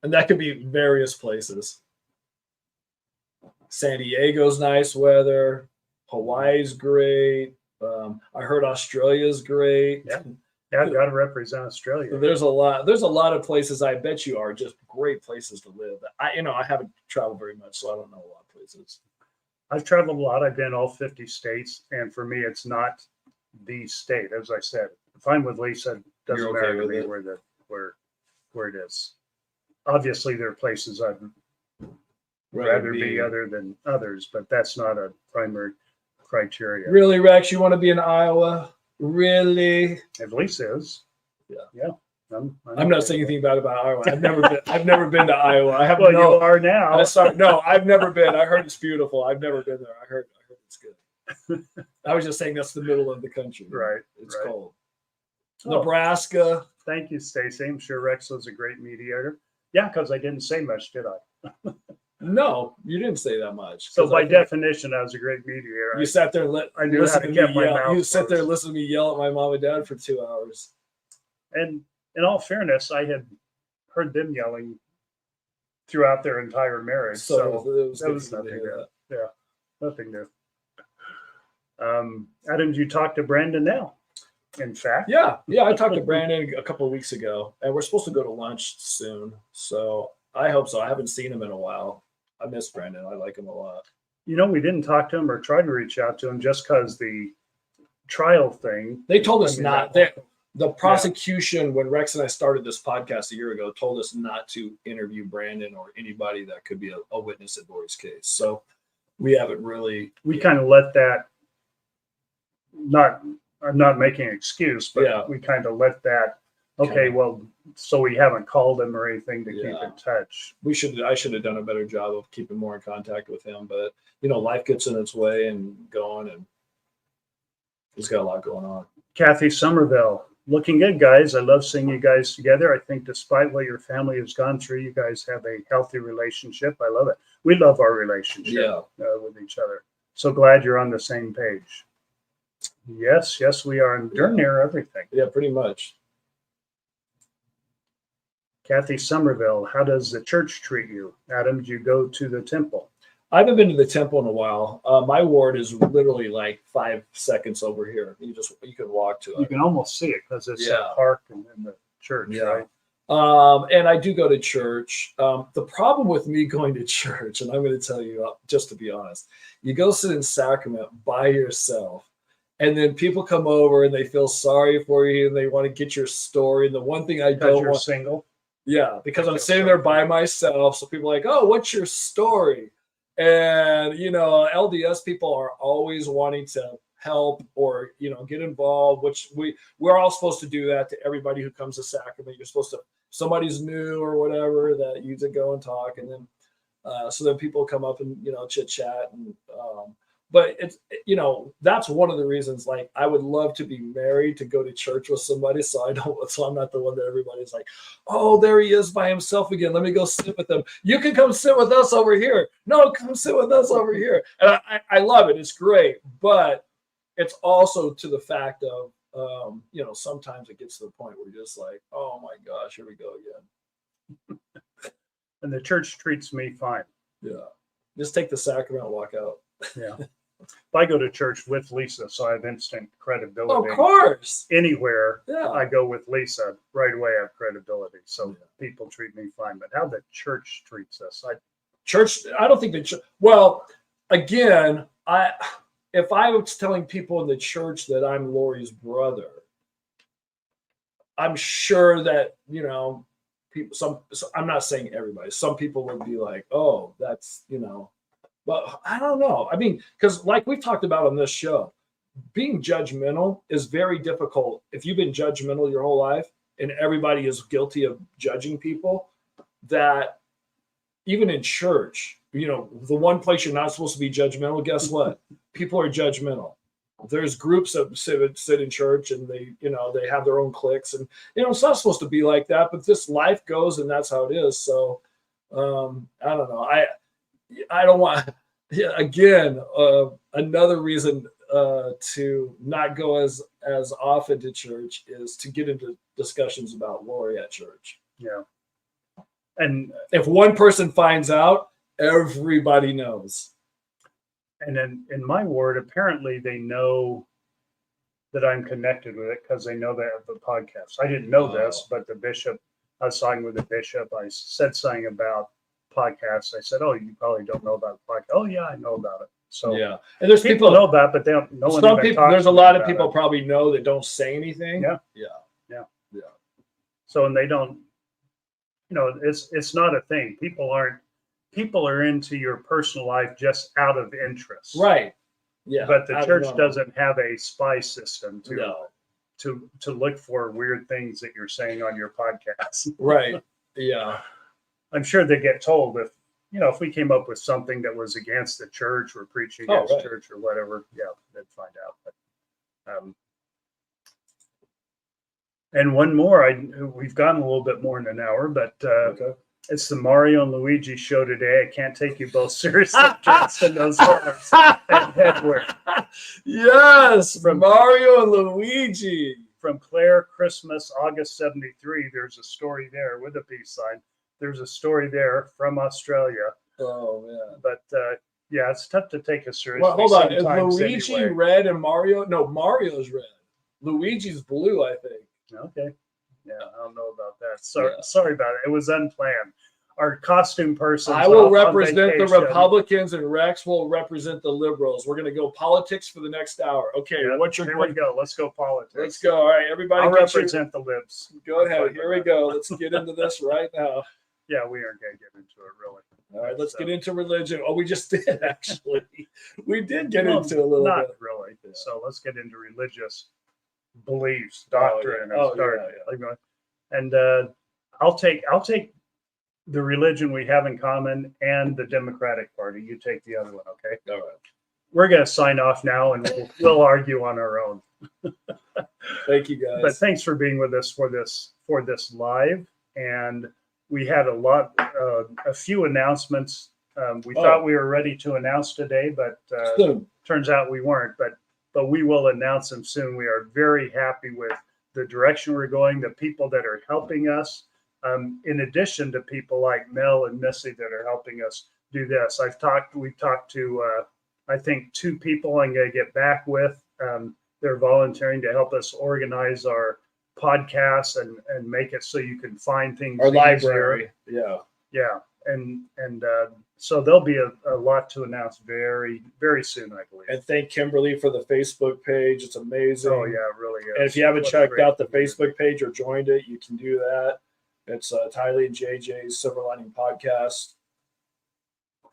And that could be various places. San Diego's nice weather. Hawaii's great. I heard Australia's great. Yeah. Yeah, I've got to represent Australia. There's a lot of places I bet you are just great places to live. I haven't traveled very much, so I don't know a lot of places. I've traveled a lot. I've been all 50 states, and for me, it's not the state. As I said, if I'm with Lisa, it doesn't You're okay matter to with me it. where it is. Obviously, there are places I'd rather be other than others, but that's not a primary criteria. Really, Rex, you want to be in Iowa? Really? If Lisa is, Yeah. I'm I'm not saying anything bad about Iowa. I've never been to Iowa. I have Well, no. you are now. No, I've never been. I heard it's beautiful. I've never been there. I heard it's good. I was just saying that's the middle of the country. Right. It's right. cold. Oh, Nebraska. thank you, Stacy. I'm sure Rex was a great mediator. Yeah, because I didn't say much, did I? No, you didn't say that much. So 'Cause by I think definition, I was a great mediator. you sat there and I knew how to me keep my yell. mouth You sat there and closed. listened to me yell at my mom and dad for 2 hours. And in all fairness, I had heard them yelling throughout their entire marriage. So it was that good was for me to nothing hear new. that. Nothing new. Adam, did you talk to Brandon now? In fact, Yeah. I talked to Brandon a couple of weeks ago, and we're supposed to go to lunch soon. So I hope so. I haven't seen him in a while. I miss Brandon. I like him a lot. you know, we didn't talk to him or try to reach out to him just because the trial thing. They told I us mean, not. that- The prosecution, when Rex and I started this podcast a year ago, told us not to interview Brandon or anybody that could be a witness at Lori's case. So we haven't really. we kind of let that. I'm not making an excuse, but Yeah. we kind of let that. Okay, Kinda. well, so we haven't called him or anything to keep Yeah. in touch. I should have done a better job of keeping more in contact with him, but life gets in its way and going, and he's got a lot going on. Kathy Somerville, looking good, guys. I love seeing you guys together. I think despite what your family has gone through, you guys have a healthy relationship. I love it. We love our relationship Yeah. with each other. So glad you're on the same page. Yes, yes, we are. And darn near everything. Yeah, pretty much. Kathy Somerville, how does the church treat you? Adam, do you go to the temple? I haven't been to the temple in a while. My ward is literally like 5 seconds over here. You can walk to You it. can almost see it because it's Yeah. a park and in the church, Yeah. right? And I do go to church. The problem with me going to church, and I'm going to tell you, just to be honest, you go sit in sacrament by yourself, and then people come over and they feel sorry for you and they want to get your story. And the one thing I Because don't you're want, single. yeah, because I I'm feel sitting sorry there for by you. myself. So people are like, oh, what's your story? And, LDS people are always wanting to help or, get involved, which we're all supposed to do that to everybody who comes to sacrament. You're supposed to, somebody's new or whatever, that you to go and talk. And then, so then people come up and, chit chat. But it's, that's one of the reasons, like, I would love to be married to go to church with somebody. So I'm not the one that everybody's like, oh, there he is by himself again. Let me go sit with him. You can come sit with us over here. No, come sit with us over here. And I love it. It's great. But it's also to the fact of, sometimes it gets to the point where you're just like, oh my gosh, here we go again. And the church treats me fine. Yeah. Just take the sacrament, walk out. Yeah. If I go to church with Lisa, so I have instant credibility. Of course. Anywhere Yeah. I go with Lisa, right away I have credibility. So Yeah. people treat me fine. But how the church treats us, Church, I don't think the church, well, again, if I was telling people in the church that I'm Lori's brother, I'm sure that, people, I'm not saying everybody, some people would be like, oh, that's, but I don't know. I mean, because like we've talked about on this show, being judgmental is very difficult. If you've been judgmental your whole life and everybody is guilty of judging people, that even in church, the one place you're not supposed to be judgmental, guess what? People are judgmental. There's groups that sit in church and they have their own cliques, and it's not supposed to be like that, but this life goes and that's how it is. So I don't know. I don't want, again, another reason to not go as often to church is to get into discussions about Lori at church. yeah. And If one person finds out, everybody knows. And then in my ward, apparently they know that I'm connected with it because they know they have the podcast. I didn't know this, but the bishop, I was talking with the bishop. I said something about podcasts. I said, oh, you probably don't know about the podcast. Oh, yeah, I know about it. So yeah, and there's people know about it, but they don't know. Some people, there's a lot of people probably know that don't say anything. Yeah. Yeah. So, and they don't, it's not a thing. People are into your personal life just out of interest. Right. Yeah. But the church doesn't have a spy system No. to look for weird things that you're saying on your podcast. Right. Yeah. I'm sure they get told if we came up with something that was against the church or preaching against right. church or whatever, yeah, they'd find out. But, and one more, we've gone a little bit more than an hour, but Okay. it's the Mario and Luigi show today. I can't take you both seriously. Justin, those words and headwear. Yes, From Mario and Luigi. From Claire, Christmas, August 73. There's a story there with a peace sign. There's a story there from Australia. Oh man. But yeah, it's tough to take us seriously. Well, hold on. Is sometimes Luigi anyway. red and Mario? No, Mario's red. Luigi's blue, I think. Okay. Yeah, I don't know about that. Yeah. Sorry about it. It was unplanned. Our costume person. I will represent the Republicans and Rex will represent the Liberals. We're going to go politics for the next hour. Okay, Yep, what's your Here we go. Let's go politics. Let's go. All right, everybody. I'll get represent the libs. Go ahead. Here we go. Let's get into this right now. Yeah, we aren't going to get into it really. All right, let's get into religion. Oh, we just did actually. We did get into a little not bit. really. Yeah. So let's get into religious beliefs, doctrine, Oh, and start. yeah. And I'll take the religion we have in common and the Democratic Party. You take the other one, okay? All right. We're going to sign off now, and we'll argue on our own. Thank you, guys. But thanks for being with us for this live. And we had a few announcements. We thought we were ready to announce today, but Soon. turns out we weren't. But but we will announce them soon. We are very happy with the direction we're going, the people that are helping us, in addition to people like Mel and Missy that are helping us do this. We've talked to, I think 2 people I'm going to get back with. They're volunteering to help us organize our podcasts and make it so you can find things. Our easier. library. Yeah. Yeah. And so there'll be a lot to announce very, very soon, I believe. And thank Kimberly for the Facebook page. It's amazing. Oh, yeah, it really is. And if you haven't What a checked great out the community. Facebook page or joined it, you can do that. It's Tylee and JJ's Silver Lining Podcast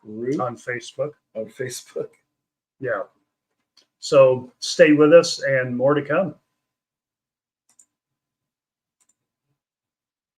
group On Facebook. on Facebook. Yeah. So stay with us and more to come.